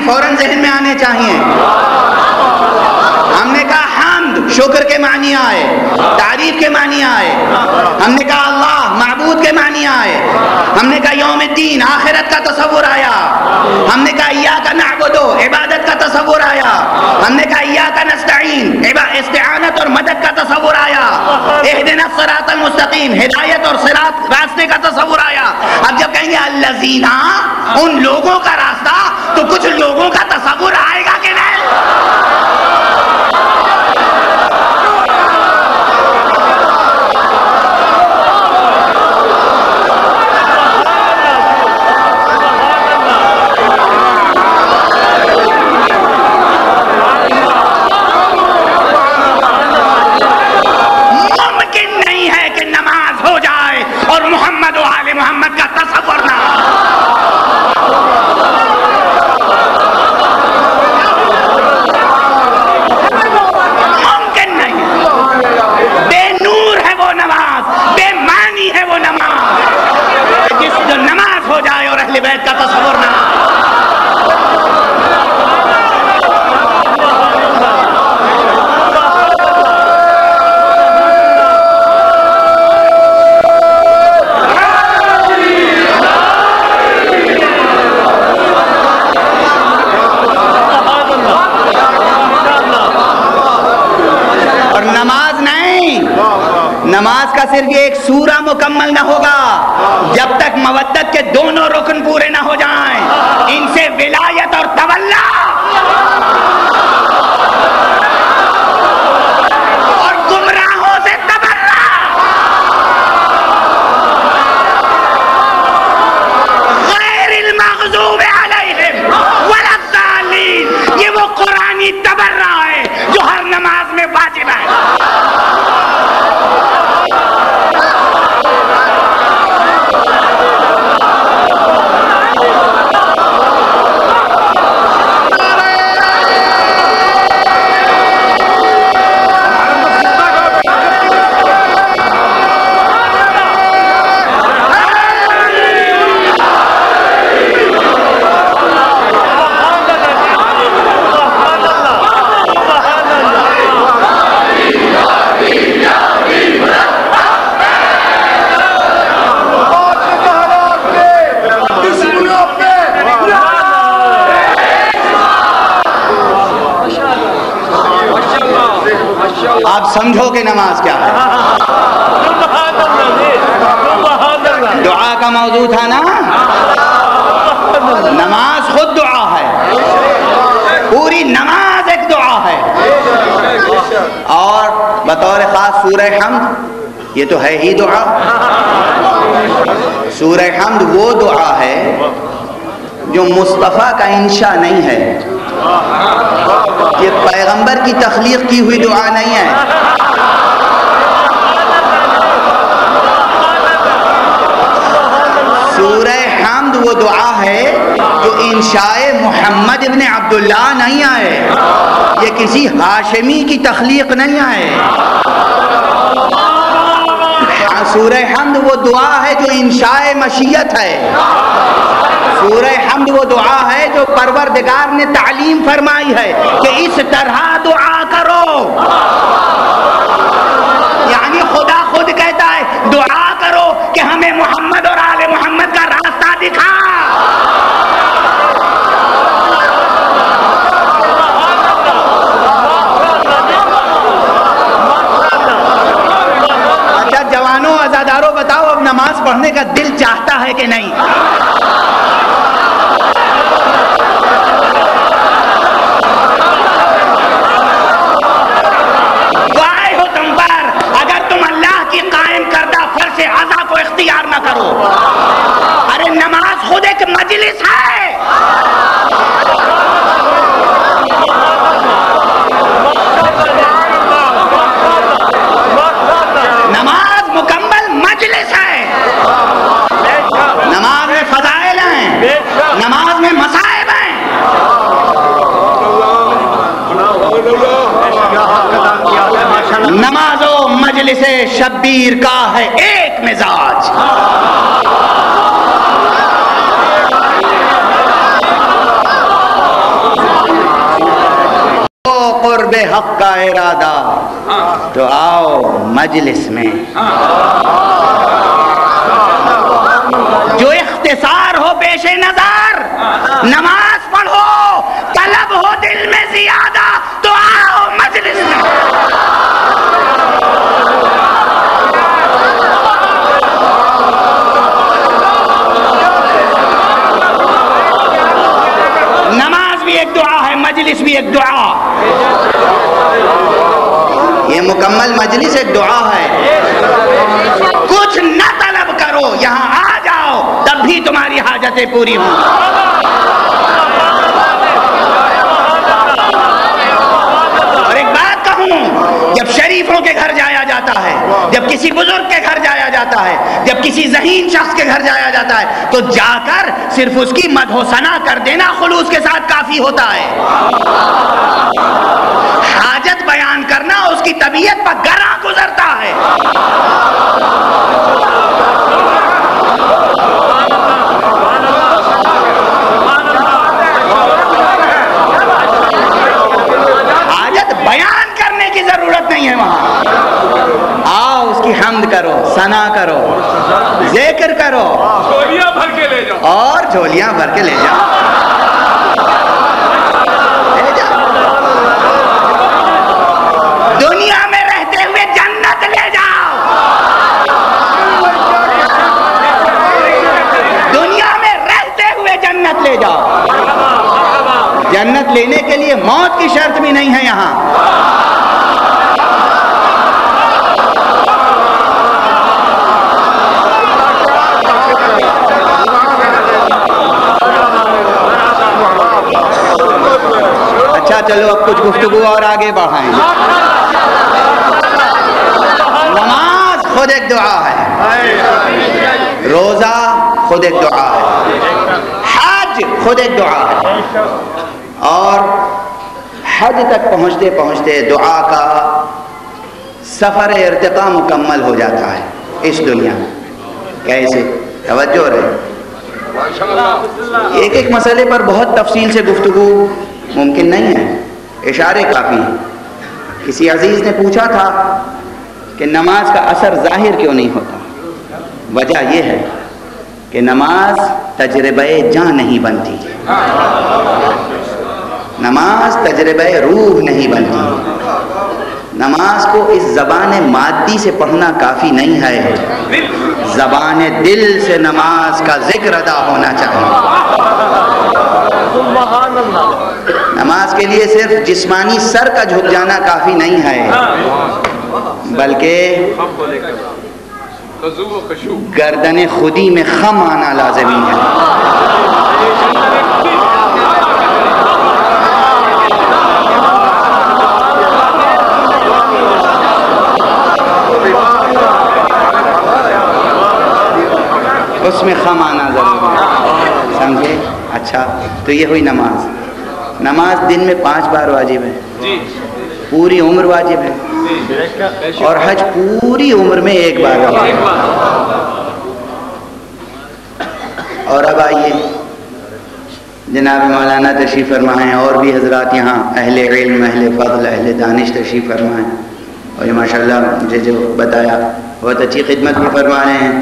فوراً ذہن میں آنے چاہیے. ہم نے کہا حمد شکر کے معنی آئے, تعریف کے معنی آئے. ہم نے کہا اللہ معبود کے معنی آئے. ہم نے کہا یوم الدین آخرت کا تصور آیا. ہم نے کہا ایاک نعبد عبادت کا تصور آیا. ہم نے کہا ایاک نستعین استعانت اور مدد کا تصور آیا. اہدنا الصراط المستقیم ہدایت اور صراط راستے کا تصور آیا. اب جب کہیں گے الذین ان لوگوں کا راستہ تو کچھ لوگوں کا تصور آئے گا کہ نہیں؟ ممکن نہیں ہے کہ نماز ہو جائے اور محمد و آل محمد کا تصور نہ. اہل بیت کا تصور نہ. اور نماز نہیں, نماز کا صرف ایک سورہ مکمل نہ ہوگا جب تک مودت کے دونوں رکن پورے نہ ہو جائیں. ان سے ولایت اور تولا اور گمراہوں سے تبرہ. سمجھو کہ نماز کیا ہے. دعا کا موضوع تھا نا. نماز خود دعا ہے، پوری نماز ایک دعا ہے. اور بطور خاص سورہ حمد، یہ تو ہے ہی دعا. سورہ حمد وہ دعا ہے جو مصطفیٰ کا انشاء نہیں ہے، یہ پیغمبر کی تخلیق کی ہوئی دعا نہیں ہے. سورہ حمد وہ دعا ہے جو انشاء محمد ابن عبداللہ نہیں آئے، یہ کسی ہاشمی کی تخلیق نہیں آئے. سورہ حمد وہ دعا ہے جو انشاء مشیت ہے. سورہ حمد وہ دعا ہے جو پروردگار نے تعلیم فرمائی ہے کہ اس طرح دعا کرو. یعنی خدا خود کہتا ہے دعا کرو کہ ہمیں محمد اور آل محمد کا راستہ دکھا. اچھا جوانوں، عزاداروں، بتاؤ اب نماز پڑھنے کا دل چاہتا ہے کہ نہیں؟ کو اختیار نہ کرو. ارے نماز خود ایک مجلس ہے. نماز مکمل مجلس ہے. نماز میں فضائل ہیں، نماز میں مصائب ہیں. نماز و مجلس شبیر کا ہے ایک مزاج. تو قرب حق کا ارادہ تو آؤ مجلس میں. جو اختصار ہو پیش نظر، نماز پڑھو، طلب ہو دل میں زیادہ تو آؤ مجلس میں. نماز بھی ایک دعا ہے، مجلس بھی ایک دعا. یہ مکمل مجلس ایک دعا ہے. کچھ نہ طلب کرو، یہاں آ جاؤ تب بھی تمہاری حاجتیں پوری ہوں. اور ایک بات کہوں، جب شریفوں کے گھر جایا جاتا ہے، جب کسی بزرگ کے گھر جایا جاتا ہے، جب کسی ذہین شخص کے گھر جایا جاتا ہے تو جا کر صرف اس کی مدح و ثنا کر دینا خلوص کے ساتھ کافی ہوتا ہے. حاجت بیان کرنا اس کی طبیعت پر گراں گزرتا ہے. حاجت بیان کرنے کی ضرورت نہیں ہے وہاں. آؤ اس کی حمد کرو، ثنا کرو، ذکر کرو، جھولیاں بھر کے لے جاؤ اور جھولیاں بھر کے لے جاؤ. دنیا میں رہتے ہوئے جنت لے جاؤ. دنیا میں رہتے ہوئے جنت لے جاؤ. جنت لینے کے لیے موت کی شرط بھی نہیں ہے یہاں. اچھا چلو اب کچھ گفتگو اور آگے بڑھائیں. نماز خود ایک دعا ہے، روزہ خود ایک دعا ہے، حج خود ایک دعا ہے. اور حج تک پہنچتے پہنچتے دعا کا سفر ارتقاء مکمل ہو جاتا ہے اس دنیا میں. کیسے؟ توجہ رہے. ایک ایک مسئلے پر بہت تفصیل سے گفتگو ممکن نہیں ہے، اشارے کافی ہیں. کسی عزیز نے پوچھا تھا کہ نماز کا اثر ظاہر کیوں نہیں ہوتا؟ وجہ یہ ہے کہ نماز تجربہ جان نہیں بنتی، نماز تجربہ روح نہیں بنتی، نماز کو اس زبان مادی سے پڑھنا کافی نہیں ہے، زبان دل سے نماز کا ذکر ادا ہونا چاہیے۔ سبحان اللہ۔ نماز کے لیے صرف جسمانی سر کا جھک جانا کافی نہیں ہے، بلکہ گردن خودی میں خم آنا لازمی ہے۔ اس میں خم آنا ضروری ہے، سمجھے؟ اچھا، تو یہ ہوئی نماز۔ نماز دن میں 5 بار واجب ہے، پوری عمر واجب ہے، اور حج پوری عمر میں 1 بار واجب ہے۔ اور اب آئیے جناب مولانا تشریف فرمائیں، اور بھی حضرات یہاں اہل علم، اہل فضل، اہل دانش تشریف فرمائیں، اور یہ ماشاءاللہ مجھے جو بتایا بہت اچھی خدمت بھی فرما رہے ہیں۔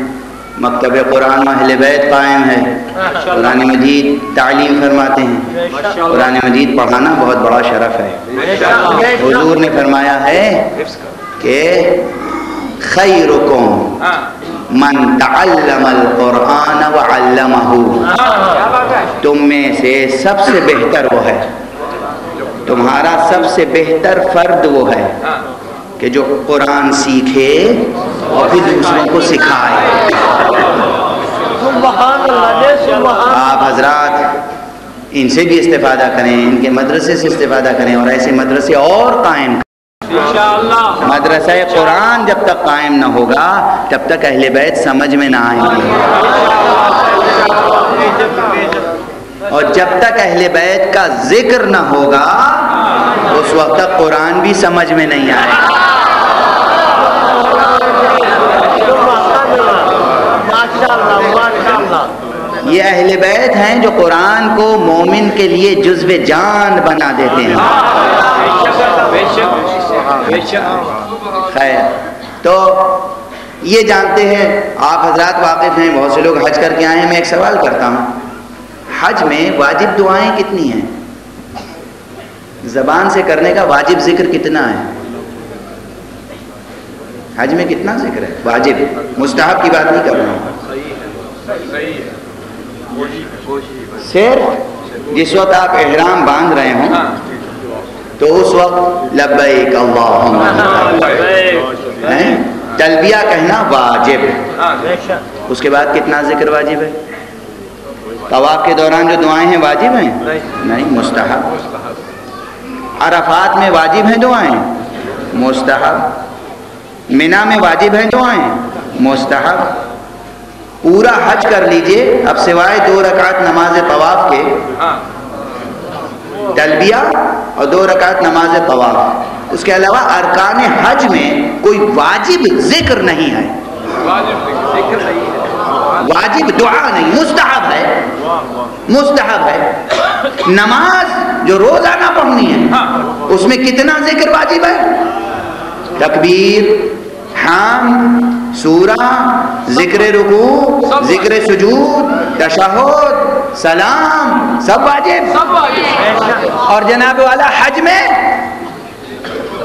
مکتب قرآن اہل بیت قائم ہے، قرآن مجید تعلیم فرماتے ہیں۔ قرآن مجید پڑھانا بہت بڑا شرف ہے۔ حضور نے فرمایا ہے کہ خیرکم من تعلم القرآن وعلمہ، تم میں سے سب سے بہتر وہ ہے، تمہارا سب سے بہتر فرد وہ ہے کہ جو قرآن سیکھے اور پھر دوسروں کو سکھائے۔ آپ حضرات ان سے بھی استفادہ کریں، ان کے مدرسے سے استفادہ کریں، اور ایسے مدرسے اور قائم کریں۔ مدرسہ قرآن جب تک قائم نہ ہوگا تب تک اہل بیت سمجھ میں نہ آئیں گے، اور جب تک اہل بیت کا ذکر نہ ہوگا اس وقت تک قرآن بھی سمجھ میں نہیں آئے گا۔ یہ اہل بیت ہیں جو قرآن کو مومن کے لیے جزو جان بنا دیتے ہیں۔ خیر، تو یہ جانتے ہیں، آپ حضرات واقف ہیں، بہت سے لوگ حج کر کے آئے ہیں۔ میں ایک سوال کرتا ہوں، حج میں واجب دعائیں کتنی ہیں؟ زبان سے کرنے کا واجب ذکر کتنا ہے؟ حج میں کتنا ذکر ہے واجب؟ مستحب کی بات نہیں کر رہا ہوں، صرف جس وقت آپ احرام باندھ رہے ہوں تو اس وقت لبیک اللہم تلبیہ کہنا واجب، اس کے بعد کتنا ذکر واجب ہے؟ طواف کے دوران جو دعائیں ہیں واجب ہیں؟ نہیں، مستحب۔ عرفات میں واجب ہیں دعائیں؟ مستحب۔ منی میں واجب ہیں دعائیں؟ مستحب۔ پورا حج کر لیجئے، اب سوائے 2 رکعت نماز طواف کے، تلبیہ اور 2 رکعت نماز طواف، اس کے علاوہ ارکان حج میں کوئی واجب ذکر نہیں ہے، واجب دعا نہیں، مستحب ہے، مستحب ہے۔ نماز جو روزانہ پڑھنی ہے اس میں کتنا ذکر واجب ہے؟ تکبیر، حمد، سورہ، ذکر رکوع، ذکر سجود، تشہد، سلام، سب واجب۔ اور جناب والا حج میں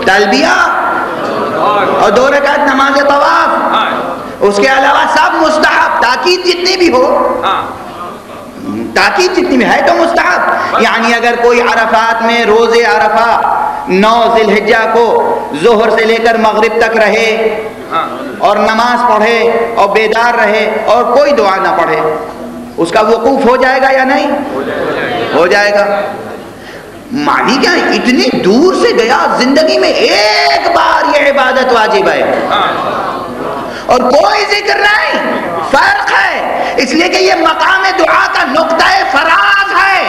تلبیہ اور 2 رکعت نماز طواف، اس کے علاوہ سب مستحب، تاکید جتنی بھی ہو، تاکید جتنی بھی ہے تو مستحب۔ یعنی اگر کوئی عرفات میں روز عرفہ 9 ذی الحجہ کو ظہر سے لے کر مغرب تک رہے اور نماز پڑھے اور بیدار رہے اور کوئی دعا نہ پڑھے، اس کا وقوف ہو جائے گا یا نہیں؟ ہو جائے گا۔ معنی کیا ہے؟ اتنی دور سے گیا، زندگی میں ایک بار یہ عبادت واجب ہے اور کوئی ذکر نہیں، فرق ہے، اس لیے کہ یہ مقام دعا کا نقطہ فراز ہے۔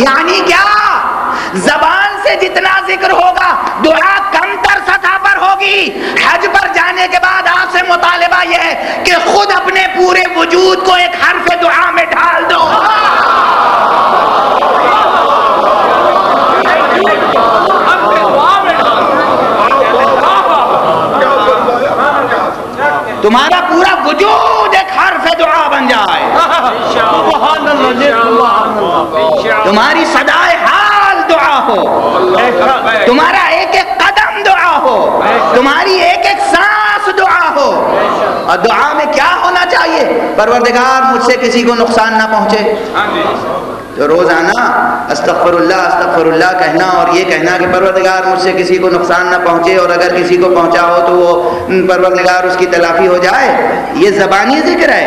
یعنی کیا؟ زبان سے جتنا ذکر ہوگا دعا کم تر سطح پر ہوگی۔ حج پر جانے کے بعد آپ سے مطالبہ یہ ہے کہ خود اپنے پورے وجود کو ایک حرف دعا میں ڈال دو۔ تمہارا پورا وجود ایک حرف دعا بن جائے، تمہاری صدائے حال دعا ہو، تمہارا ایک ایک قدم قدم دعا ہو، تمہاری ایک ایک سانس دعا ہو. اور دعا میں کیا ہونا چاہیے؟ پروردگار مجھ سے کسی کو نقصان نہ پہنچے. تو روزانہ استغفر اللہ کہنا اور یہ کہنا کہ پروردگار مجھ سے کسی کو نقصان نہ پہنچے، اور اگر کسی کو پہنچا ہو تو وہ پروردگار اس کی تلافی ہو جائے. یہ زبانی ذکر ہے.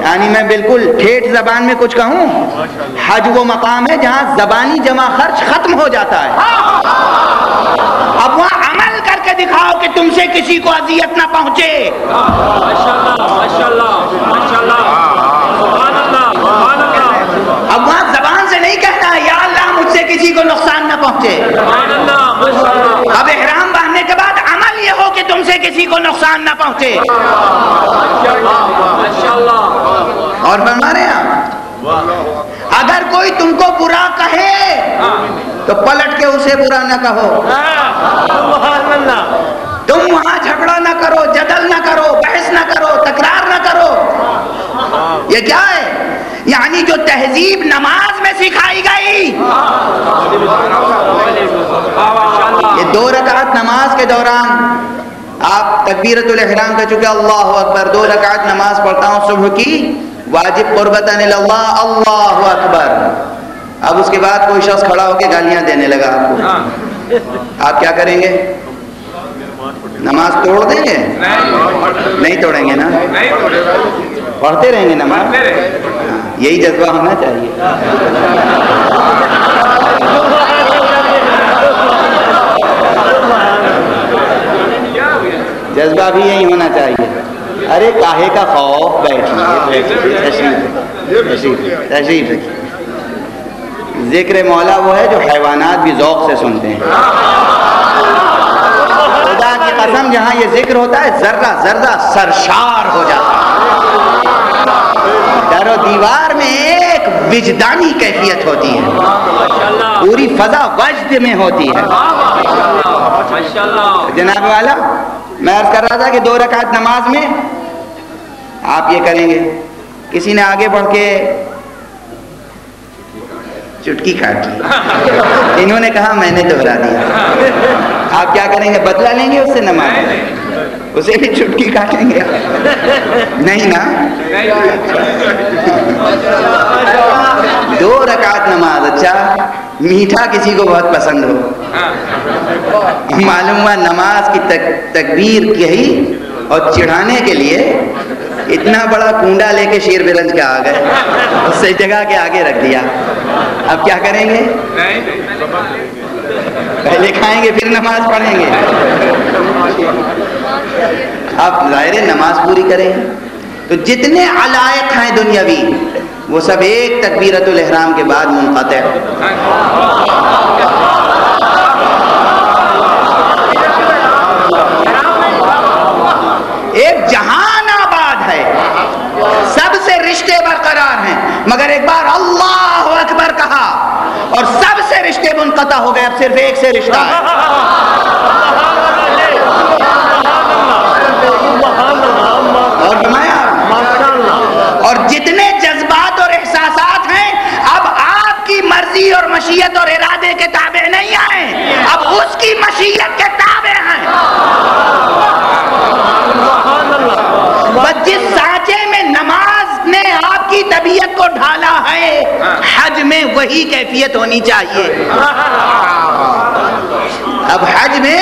یعنی میں بالکل ٹھیٹھ زبان میں کچھ کہوں، حج وہ مقام ہے جہاں زبانی جمع خرچ ختم ہو جاتا ہے. اب وہاں عمل کر کے دکھاؤ کہ تم سے کسی کو اذیت نہ پہنچے. اب وہاں زبان سے نہیں کہنا ہے یا اللہ مجھ سے کسی کو نقصان نہ پہنچے. اب احرام باندھنے کے بعد عمل یہ ہو کہ تم سے کسی کو نقصان نہ پہنچے. اور فرما رہے ہیں اگر کوئی تم کو برا کہے تو پلٹ کے اسے برا نہ کہو. تم وہاں جھگڑا نہ کرو، جدل نہ کرو، بحث نہ کرو، تکرار نہ کرو. یہ کیا ہے؟ یعنی جو تہذیب نماز میں سکھائی گئی، یہ 2 رکعت نماز کے دوران آپ تکبیرۃ الاحرام کہہ چکے اللہ اکبر. 2 رکعت نماز پڑھتا ہوں صبح کی واجب قربتاً اللہ، اللہ اکبر. اب اس کے بعد کوئی شخص کھڑا ہو کے گالیاں دینے لگا آپ کو، آپ کیا کریں گے؟ نماز توڑ دیں گے؟ نہیں توڑیں گے نا، پڑھتے رہیں گے نماز. یہی جذبہ ہونا چاہیے. جذبہ بھی یہی ہونا چاہیے. ارے کاہے کا خوف، بیٹھیے تشریف. ذکر مولا وہ ہے جو حیوانات بھی ذوق سے سنتے ہیں. خدا کی قسم جہاں یہ ذکر ہوتا ہے ذرہ ذرہ سرشار ہو جاتا ہے. در و دیوار میں ایک وجدانی کیفیت ہوتی ہے، پوری فضا وجد میں ہوتی ہے. جناب والا میں عرض کر رہا تھا کہ 2 رکعت نماز میں آپ یہ کریں گے. کسی نے آگے بڑھ کے چٹکی کاٹ لی، انہوں نے کہا میں نے دہرا دیا. آپ کیا کریں گے؟ بدلہ لیں گے اس سے نماز؟ اسے بھی چٹکی کاٹیں گے؟ نہیں نا. 2 رکعت نماز. اچھا میٹھا کسی کو بہت پسند ہو، معلوم ہوا نماز کی تکبیر کہی اور چڑھانے کے لیے اتنا بڑا کنڈا لے کے شیر برنج کا آ گئے، اس سے جگہ کے آگے رکھ دیا. اب کیا کریں گے؟ پہلے کھائیں گے پھر نماز پڑھیں گے. آپ ظاہر نماز پوری کریں. تو جتنے علائق ہیں دنیاوی وہ سب ایک تکبیرۃ الاحرام کے بعد منقطع. ایک جہان آباد ہے، سب سے رشتے برقرار ہیں، مگر ایک بار اللہ اکبر کہا اور سب سے رشتے منقطع ہو گئے. اب صرف ایک سے رشتہ ہے. اور فرمایا اور جتنے جذبات اور احساسات ہیں اب آپ کی مرضی اور مشیت اور ارادے کے تابع نہیں آئے، اب اس کی مشیت کے تابع ہیں. جس سانچے میں نماز نے آپ کی طبیعت کو ڈھالا ہے، حج میں وہی کیفیت ہونی چاہیے. اب حج میں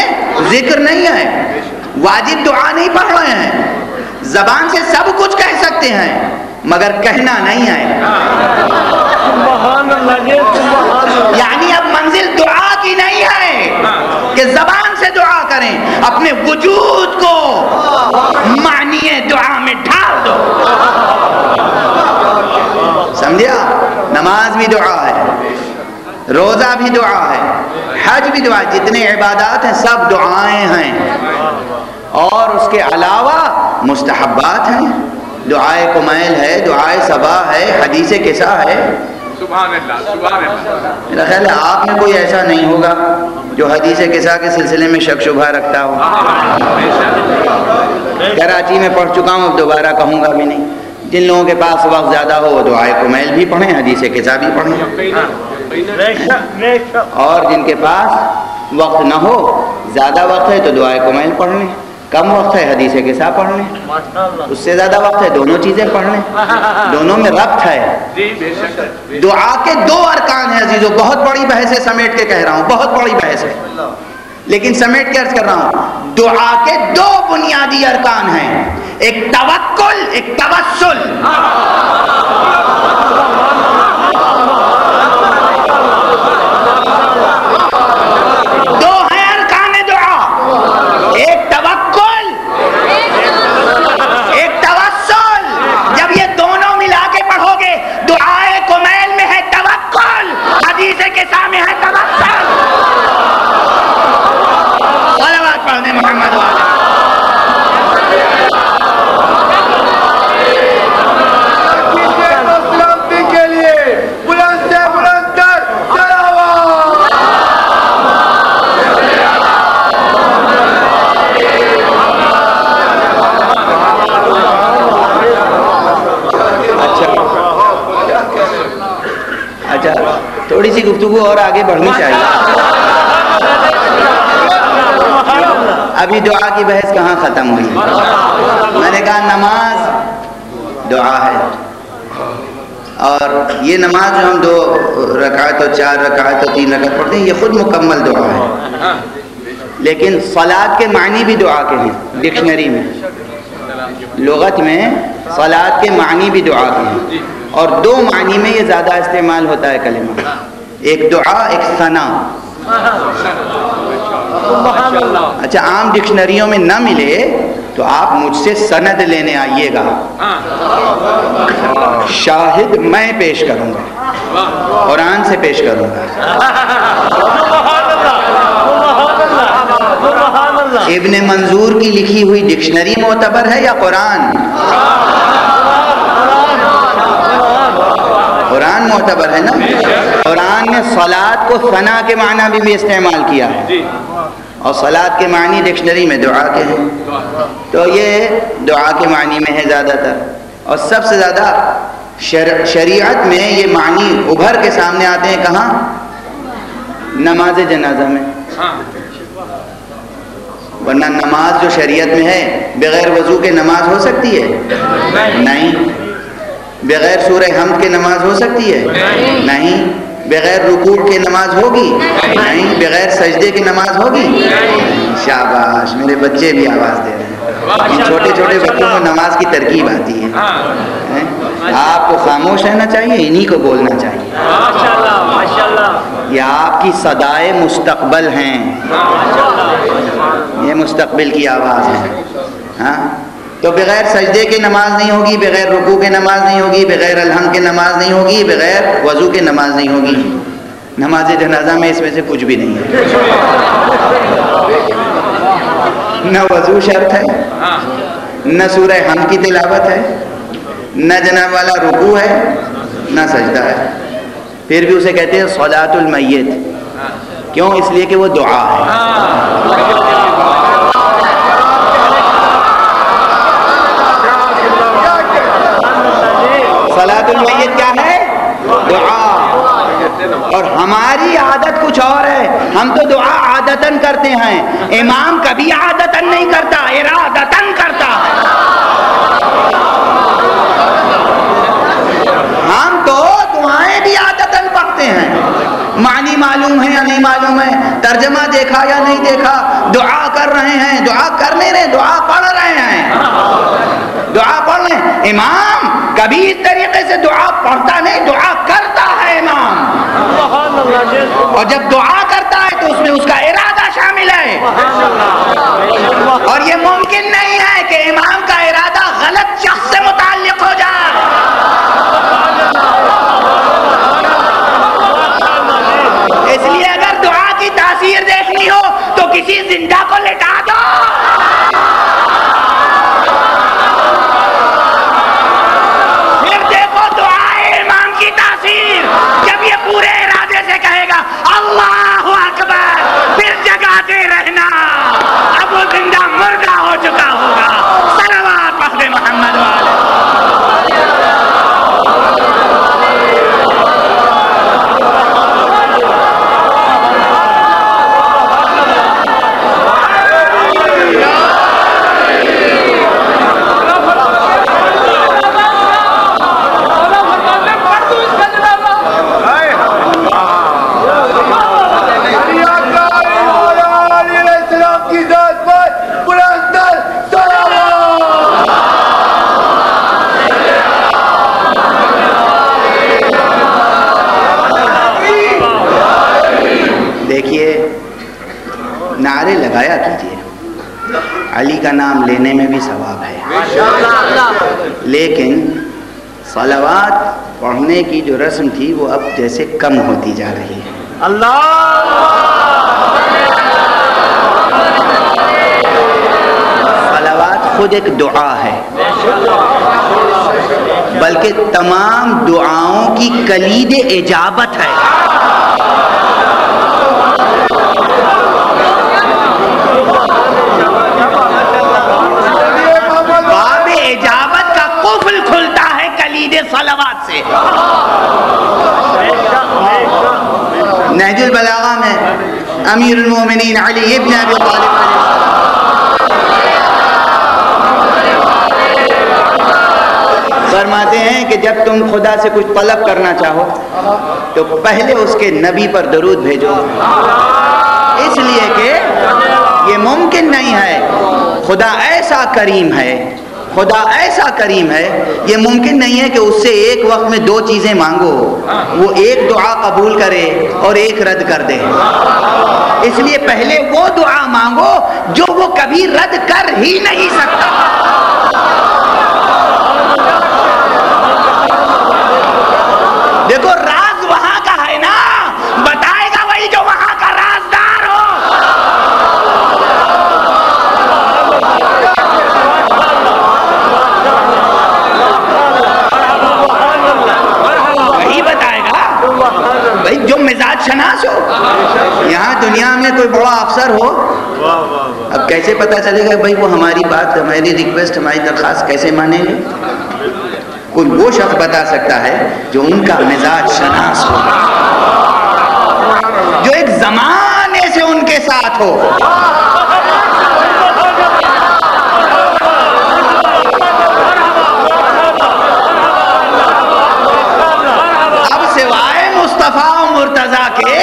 ذکر نہیں ہے، واجب دعا نہیں پڑھ رہے ہیں، زبان سے سب کچھ کہہ سکتے ہیں مگر کہنا نہیں ہے. یعنی اب منزل دعا کی نہیں ہے کہ زبان سے دعا کریں، اپنے وجود کو معنی دعا میں ڈھال دو. سمجھا؟ نماز بھی دعا ہے، روزہ بھی دعا ہے، حج بھی دعا ہے. جتنے عبادات ہیں سب دعائیں ہیں، اور اس کے علاوہ مستحبات ہیں. دعائے کمیل ہے، دعائے صبا ہے، حدیث کسا ہے. سبحان اللہ سبحان اللہ. میرا خیال ہے آپ میں کوئی ایسا نہیں ہوگا جو حدیث کسا کے سلسلے میں شک شبہ رکھتا ہو. کراچی میں پڑھ چکا ہوں، دوبارہ کہوں گا بھی نہیں. جن لوگوں کے پاس وقت زیادہ ہو وہ دعائے کمیل بھی پڑھیں، حدیث کسا بھی پڑھیں. اور جن کے پاس وقت نہ ہو، زیادہ وقت ہے تو دعائے کمیل پڑھ لیں، کم وقت ہے حدیث قصہ پڑھ لیں، اس سے زیادہ وقت ہے دونوں چیزیں پڑھ لیں، دونوں میں ربط ہے۔ دعا کے دو ارکان ہیں عزیزو، بہت بڑی بحث ہے، سمیٹ کے کہہ رہا ہوں، بہت بڑی بحث ہے، لیکن سمیٹ کے عرض کر رہا ہوں، دعا کے دو بنیادی ارکان ہیں، ایک توکل، ایک توسل۔ دو ہیں ارکان دعا، ایک توکل، ایک توسل۔ جب یہ دونوں ملا کے پڑھو گے، دعائے کمیل میں ہے توکل، حدیث کے سامنے ہے توسل۔ صلوات پڑھنے محمد والے۔ تھوڑی سی گفتگو اور آگے بڑھنی چاہیے، ابھی دعا کی بحث کہاں ختم ہوئی؟ میں نے کہا نماز دعا ہے، اور یہ نماز جو ہم 2 رکعت اور 4 رکعت اور 3 رکعت پڑھتے ہیں، یہ خود مکمل دعا ہے، لیکن صلاۃ کے معنی بھی دعا کے ہیں۔ ڈکشنری میں، لغت میں صلاۃ کے معنی بھی دعا کے ہیں، اور 2 معنی میں یہ زیادہ استعمال ہوتا ہے کلمہ، ایک دعا، ایک ثنا۔ اچھا، عام ڈکشنریوں میں نہ ملے تو آپ مجھ سے سند لینے آئیے گا، شاہد میں پیش کروں گا، قرآن سے پیش کروں گا۔ ابن منظور کی لکھی ہوئی ڈکشنری معتبر ہے یا قرآن؟ قرآن معتبر ہے نا۔ قرآن نے صلاۃ کو ثنا کے معنی بھی استعمال کیا ہے، اور صلاۃ کے معنی ڈکشنری میں دعا کے ہیں، تو یہ دعا کے معنی میں ہے زیادہ تر، اور سب سے زیادہ شریعت میں یہ معنی ابھر کے سامنے آتے ہیں کہاں؟ نماز جنازہ میں۔ ورنہ نماز جو شریعت میں ہے، بغیر وضو کے نماز ہو سکتی ہے؟ نہیں۔ بغیر سورہ حمد کے نماز ہو سکتی ہے؟ نہیں۔ بغیر رکوع کے نماز ہوگی؟ نہیں۔ بغیر سجدے کی نماز ہوگی؟ شاباش، میرے بچے بھی آواز دے رہے ہیں، ان چھوٹے چھوٹے بچوں کو نماز کی ترکیب آتی ہے۔ آپ کو خاموش رہنا چاہیے، انہی کو بولنا چاہیے، یہ آپ کی صدائے مستقبل ہیں، یہ مستقبل کی آواز ہے۔ ہاں، تو بغیر سجدے کے نماز نہیں ہوگی، بغیر رکوع کے نماز نہیں ہوگی، بغیر الحمد کے نماز نہیں ہوگی، بغیر وضو کے نماز نہیں ہوگی۔ نماز جنازہ میں اس میں سے کچھ بھی نہیں ہے، نہ وضو شرط ہے، نہ سورہ حمد کی تلاوت ہے، نہ جناب والا رکوع ہے، نہ سجدہ ہے، پھر بھی اسے کہتے ہیں صلاۃ المیت۔ کیوں؟ اس لیے کہ وہ دعا ہے۔ صلاۃ المیت کیا ہے؟ دعا۔ اور ہماری عادت کچھ اور ہے، ہم تو دعا عادتاً کرتے ہیں، امام کبھی عادتاً نہیں کرتا، ارادتاً کرتا ہے۔ ہم تو دعائیں بھی عادتاً پڑھتے ہیں، معنی معلوم ہے یا نہیں معلوم ہے، ترجمہ دیکھا یا نہیں دیکھا، دعا کر رہے ہیں، دعا کر نہیں رہے، دعا پڑھ رہے ہیں، دعا پڑھ رہے ہیں۔ امام کبھی اس طریقے سے دعا پڑھتا نہیں، دعا کرتا ہے امام، اور جب دعا کرتا ہے تو اس میں اس کا ارادہ شامل ہے، اور یہ ممکن نہیں ہے کہ امام کا ارادہ غلط شخص سے متعلق ہو جائے۔ اس لیے اگر دعا کی تاثیر دیکھنی ہو تو کسی زندہ کو لٹا دو، پھر دیکھو دعائے امام کی تاثیر۔ جب یہ پورے ارادے سے کہے گا اللہ اکبر، پھر جگاتے رہنا، اب وہ زندہ مردہ ہو چکا ہوگا۔ صلوات پڑھ دے محمد والے۔ کا نام لینے میں بھی ثواب ہے، لیکن صلوات پڑھنے کی جو رسم تھی وہ اب جیسے کم ہوتی جا رہی ہے۔ صلوات خود ایک دعا ہے، بلکہ تمام دعاؤں کی کلید اجابت ہے۔ باب اجابت کا قفل کھلتا ہے کلید صلوات سے۔ نہج البلاغہ میں امیر المومنین علی ابن ابی طالب فرماتے ہیں کہ جب تم خدا سے کچھ طلب کرنا چاہو تو پہلے اس کے نبی پر درود بھیجو، اس لیے کہ یہ ممکن نہیں ہے، خدا ایسا کریم ہے، خدا ایسا کریم ہے، یہ ممکن نہیں ہے کہ اس سے ایک وقت میں دو چیزیں مانگو، وہ ایک دعا قبول کرے اور ایک رد کر دے، اس لیے پہلے وہ دعا مانگو جو وہ کبھی رد کر ہی نہیں سکتا۔ دیکھو راز وہاں کا ہے نا، بتائے گا وہی جو وہاں کا رازدار ہو۔ وہی بتائے گا بھائی جو مزاج شناس ہو۔ یہاں دنیا میں کوئی بڑا افسر ہو، اب کیسے پتا چلے گا بھائی وہ ہماری بات، ہماری ریکویسٹ، ہماری درخواست کیسے مانیں گے؟ کوئی وہ شخص بتا سکتا ہے جو ان کا مزاج شناس ہو، جو ایک زمانے سے ان کے ساتھ ہو۔ اب سوائے مصطفیٰ و مرتضیٰ کے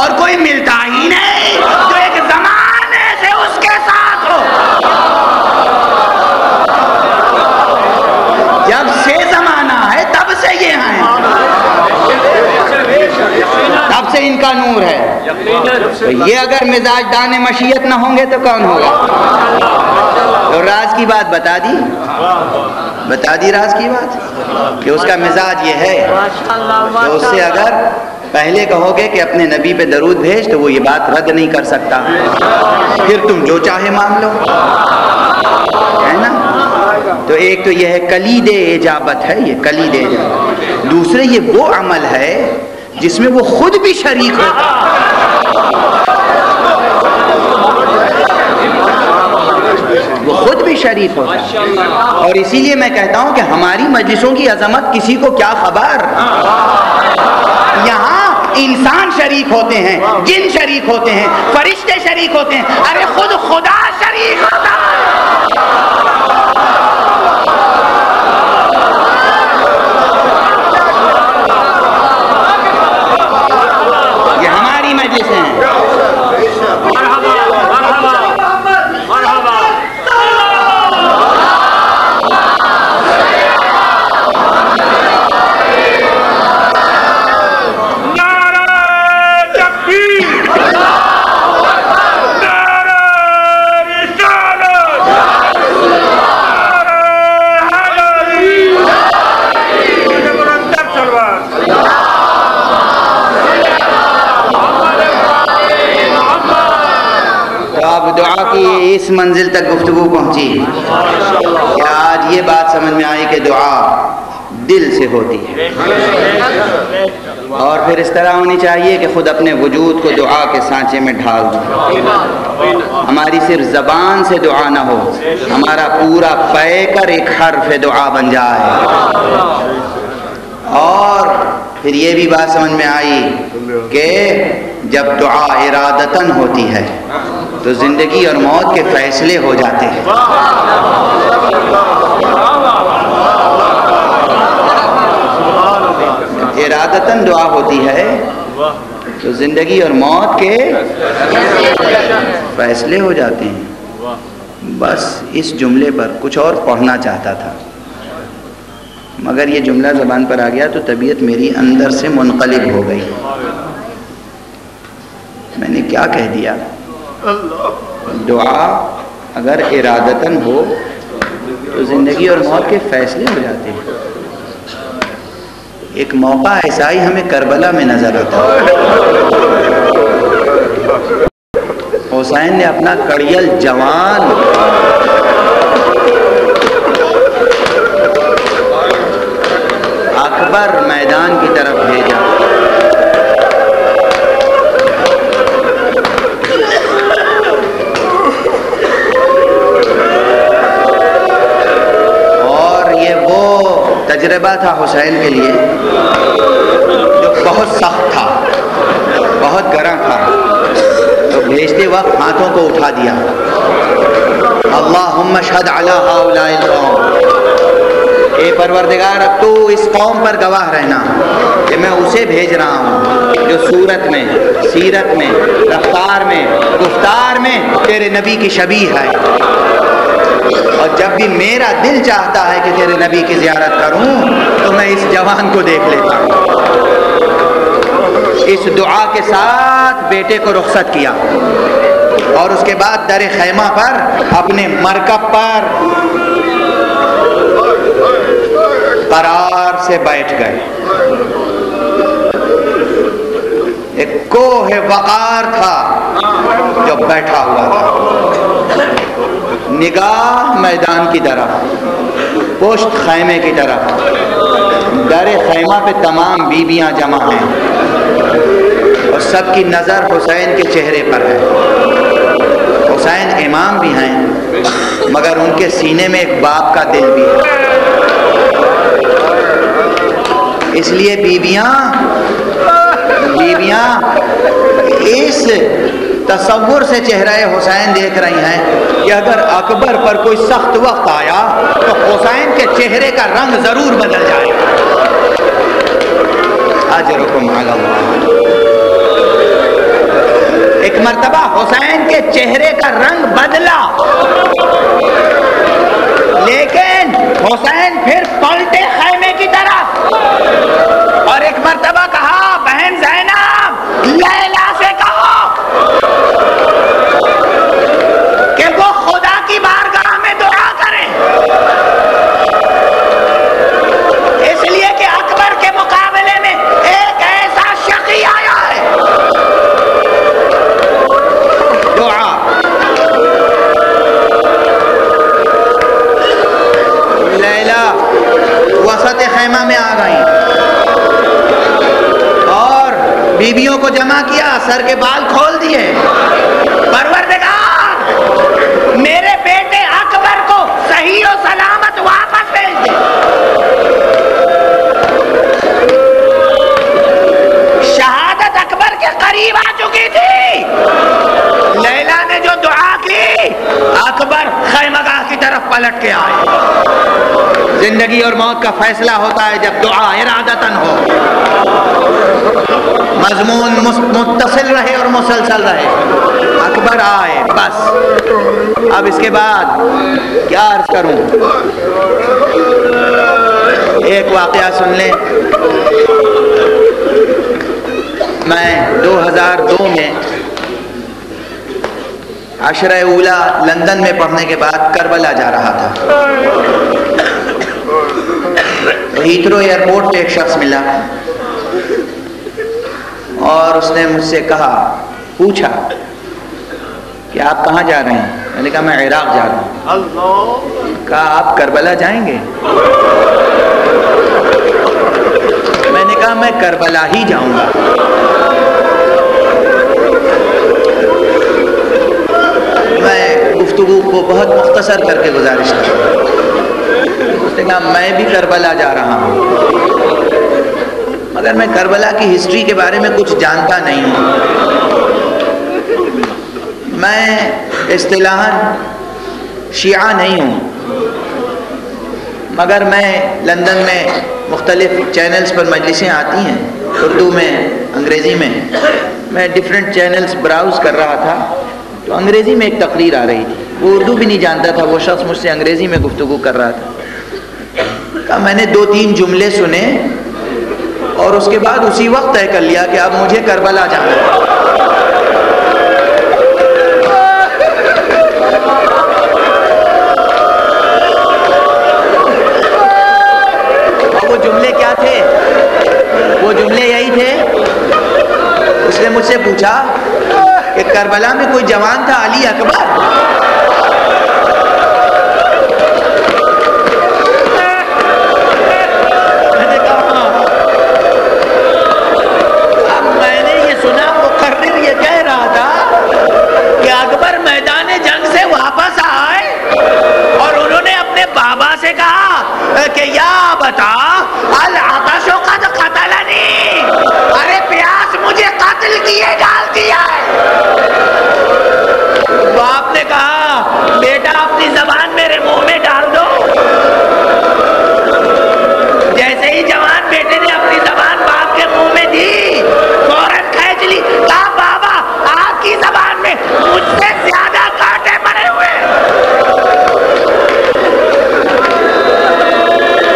اور کوئی ملتا ہی نہیں جو ایک زمانے سے اس کے ساتھ ہو۔ جب سے زمانہ ہے تب سے یہ ہیں، تب سے ان کا نور ہے۔ یہ اگر مزاج دان مشیت نہ ہوں گے تو کون ہوگا؟ اور راز کی بات بتا دی راز کی بات کہ اس کا مزاج یہ ہے، تو اس سے اگر پہلے کہو گے کہ اپنے نبی پہ درود بھیج تو وہ یہ بات رد نہیں کر سکتا، پھر تم جو چاہے مانگ لو، ہے نا؟ تو ایک تو یہ ہے کلید اجابت ہے، یہ کلید اجابت۔ دوسرے یہ وہ عمل ہے جس میں وہ خود بھی شریک ہوتا ہے، وہ خود بھی شریک ہوتا ہے۔ اور اسی لیے میں کہتا ہوں کہ ہماری مجلسوں کی عظمت کسی کو کیا خبر، یہاں انسان شریک ہوتے ہیں، جن شریک ہوتے ہیں، فرشتے شریک ہوتے ہیں، ارے خود خدا شریک ہوتا ہے۔ یہ ہماری مجلسیں ہیں۔ دعا کی اس منزل تک گفتگو پہنچی کہ آج یہ بات سمجھ میں آئی کہ دعا دل سے ہوتی ہے، اور پھر اس طرح ہونی چاہیے کہ خود اپنے وجود کو دعا کے سانچے میں ڈھال دیں۔ ہماری صرف زبان سے دعا نہ ہو، ہمارا پورا پے کر ایک حرف دعا بن جائے۔ اور پھر یہ بھی بات سمجھ میں آئی کہ جب دعا ارادتاً ہوتی ہے تو زندگی اور موت کے فیصلے ہو جاتے ہیں۔ ارادتاً دعا ہوتی ہے تو زندگی اور موت کے فیصلے ہو جاتے ہیں۔ بس اس جملے پر کچھ اور پڑھنا چاہتا تھا، مگر یہ جملہ زبان پر آ گیا تو طبیعت میری اندر سے منقلب ہو گئی۔ میں نے کیا کہہ دیا؟ دعا اگر ارادتاً ہو تو زندگی اور موت کے فیصلے ہو جاتے ہیں. ایک موقع ایسا ہی ہمیں کربلا میں نظر آتا ہے. حسین نے اپنا کڑیل جوان اکبر میدان کی طرف بھیجا. اور یہ وہ تجربہ تھا حسین کے لیے جو بہت سخت تھا, بہت گرم تھا. تو بھیجتے وقت ہاتھوں کو اٹھا دیا, اللہم اشہد علی ہؤلاء القوم, اے پروردگار اب تو اس قوم پر گواہ رہنا کہ میں اسے بھیج رہا ہوں جو صورت میں, سیرت میں, رفتار میں, گفتار میں تیرے نبی کی شبیہ ہے. اور جب بھی میرا دل چاہتا ہے کہ تیرے نبی کی زیارت کروں تو میں اس جوان کو دیکھ لیتا ہوں. اس دعا کے ساتھ بیٹے کو رخصت کیا اور اس کے بعد در خیمہ پر اپنے مرکب پر قرار سے بیٹھ گئے. ایک کوہ وقار تھا جو بیٹھا ہوا تھا, نگاہ میدان کی طرف, پشت خیمے کی طرف. در خیمہ پہ تمام بیویاں جمع ہیں اور سب کی نظر حسین کے چہرے پر ہے. حسین امام بھی ہیں مگر ان کے سینے میں ایک باپ کا دل بھی ہے. اس لیے بیویاں اس تصور سے چہرہ حسین دیکھ رہی ہیں کہ اگر اکبر پر کوئی سخت وقت آیا تو حسین کے چہرے کا رنگ ضرور بدل جائے گا. اجرکم علی اللہ. ایک مرتبہ حسین کے چہرے کا رنگ بدلا, لیکن حسین پھر پلٹے خیمے کی طرف اور ایک مرتبہ کہا, بہن زینب لیلا سے کہو کہ وہ خدا کی بارگاہ میں دعا کرے, اس لیے کہ اکبر کے مقابلے میں ایک ایسا شقی آیا ہے. دعا. لیلا وسط خیمہ میں آ گئی اور بیویوں کو جمع کیا, سر کے بال کھول دیے. پروردگار میرے بیٹے اکبر کو صحیح و سلامت واپس بھیج دے. شہادت اکبر کے قریب آ چکی تھی. لیلا نے جو دعا کی, اکبر خیمگاہ کی طرف پلٹ کے آئے. زندگی اور موت کا فیصلہ ہوتا ہے جب دعا ارادتاً ہو, مضمون متصل رہے اور مسلسل رہے. اکبر آئے, بس اب اس کے بعد کیا عرض کروں. ایک واقعہ سن لیں. میں 2002 میں عشرہ اولا لندن میں پڑھنے کے بعد کربلا جا رہا تھا. ہیترو ایئرپورٹ پہ ایک شخص ملا اور اس نے مجھ سے کہا, پوچھا کہ آپ کہاں جا رہے ہیں؟ میں نے کہا میں عراق جا رہا ہوں. کہا آپ کربلا جائیں گے؟ میں نے کہا میں کربلا ہی جاؤں گا. میں گفتگو کو بہت مختصر کر کے گزارش کروں. اس نے کہا میں بھی کربلا جا رہا ہوں مگر میں کربلا کی ہسٹری کے بارے میں کچھ جانتا نہیں ہوں. میں اصطلاحاً شیعہ نہیں ہوں مگر میں لندن میں مختلف چینلز پر مجلسیں آتی ہیں, اردو میں, انگریزی میں ڈیفرنٹ چینلز براؤز کر رہا تھا تو انگریزی میں ایک تقریر آ رہی تھی. وہ اردو بھی نہیں جانتا تھا, وہ شخص مجھ سے انگریزی میں گفتگو کر رہا تھا. میں نے 2-3 جملے سنے اور اس کے بعد اسی وقت طے کر لیا کہ اب مجھے کربلا جانا ہے. مجھ سے پوچھا کہ کربلا میں کوئی جوان تھا علی اکبر؟ میں نے کہا اب میں نے یہ سنا مقرر یہ کہہ رہا تھا کہ اکبر میدان جنگ سے واپس آئے اور انہوں نے اپنے بابا سے کہا کہ یا بتا العطش قد قتلنی، ارے پیاس مجھے قتل کیے ڈال دیا ہے۔ باپ نے کہا بیٹا اپنی زبان میرے منہ میں ڈال دو۔ جیسے ہی جوان بیٹے نے اپنی زبان باپ کے منہ میں دی فوراً کھینچ لی، کہا بابا آپ کی زبان میں مجھ سے زیادہ کانٹے پڑے ہوئے۔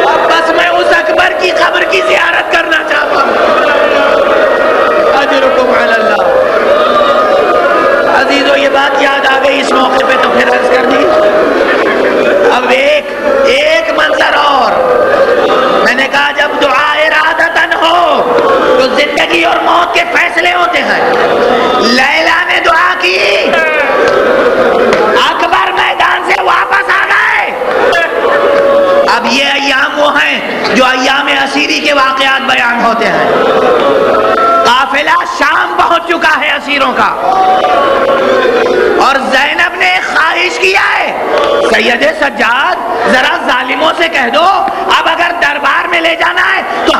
اب بس میں اس اکبر کی قبر کی زیارت کرنا چاہتا ہوں۔ اجرکم علی اللہ۔ عزیزو یہ بات یاد آ گئی اس موقع پہ تو پھر عرض کر دی۔ اب ایک منظر اور، میں نے کہا جب دعا ارادتاً ہو تو زندگی اور موت کے فیصلے ہوتے ہیں۔ لیلا نے دعا کی، اکبر میدان سے واپس آ گئے۔ اب یہ ایام وہ ہیں جو ایام اسیری کے واقعات بیان ہوتے ہیں۔ قافلہ شام پہنچ چکا ہے اسیروں کا، اور زینب نے خواہش کیا ہے سید سجاد ذرا ظالموں سے کہہ دو اب اگر دربار میں لے جانا ہے تو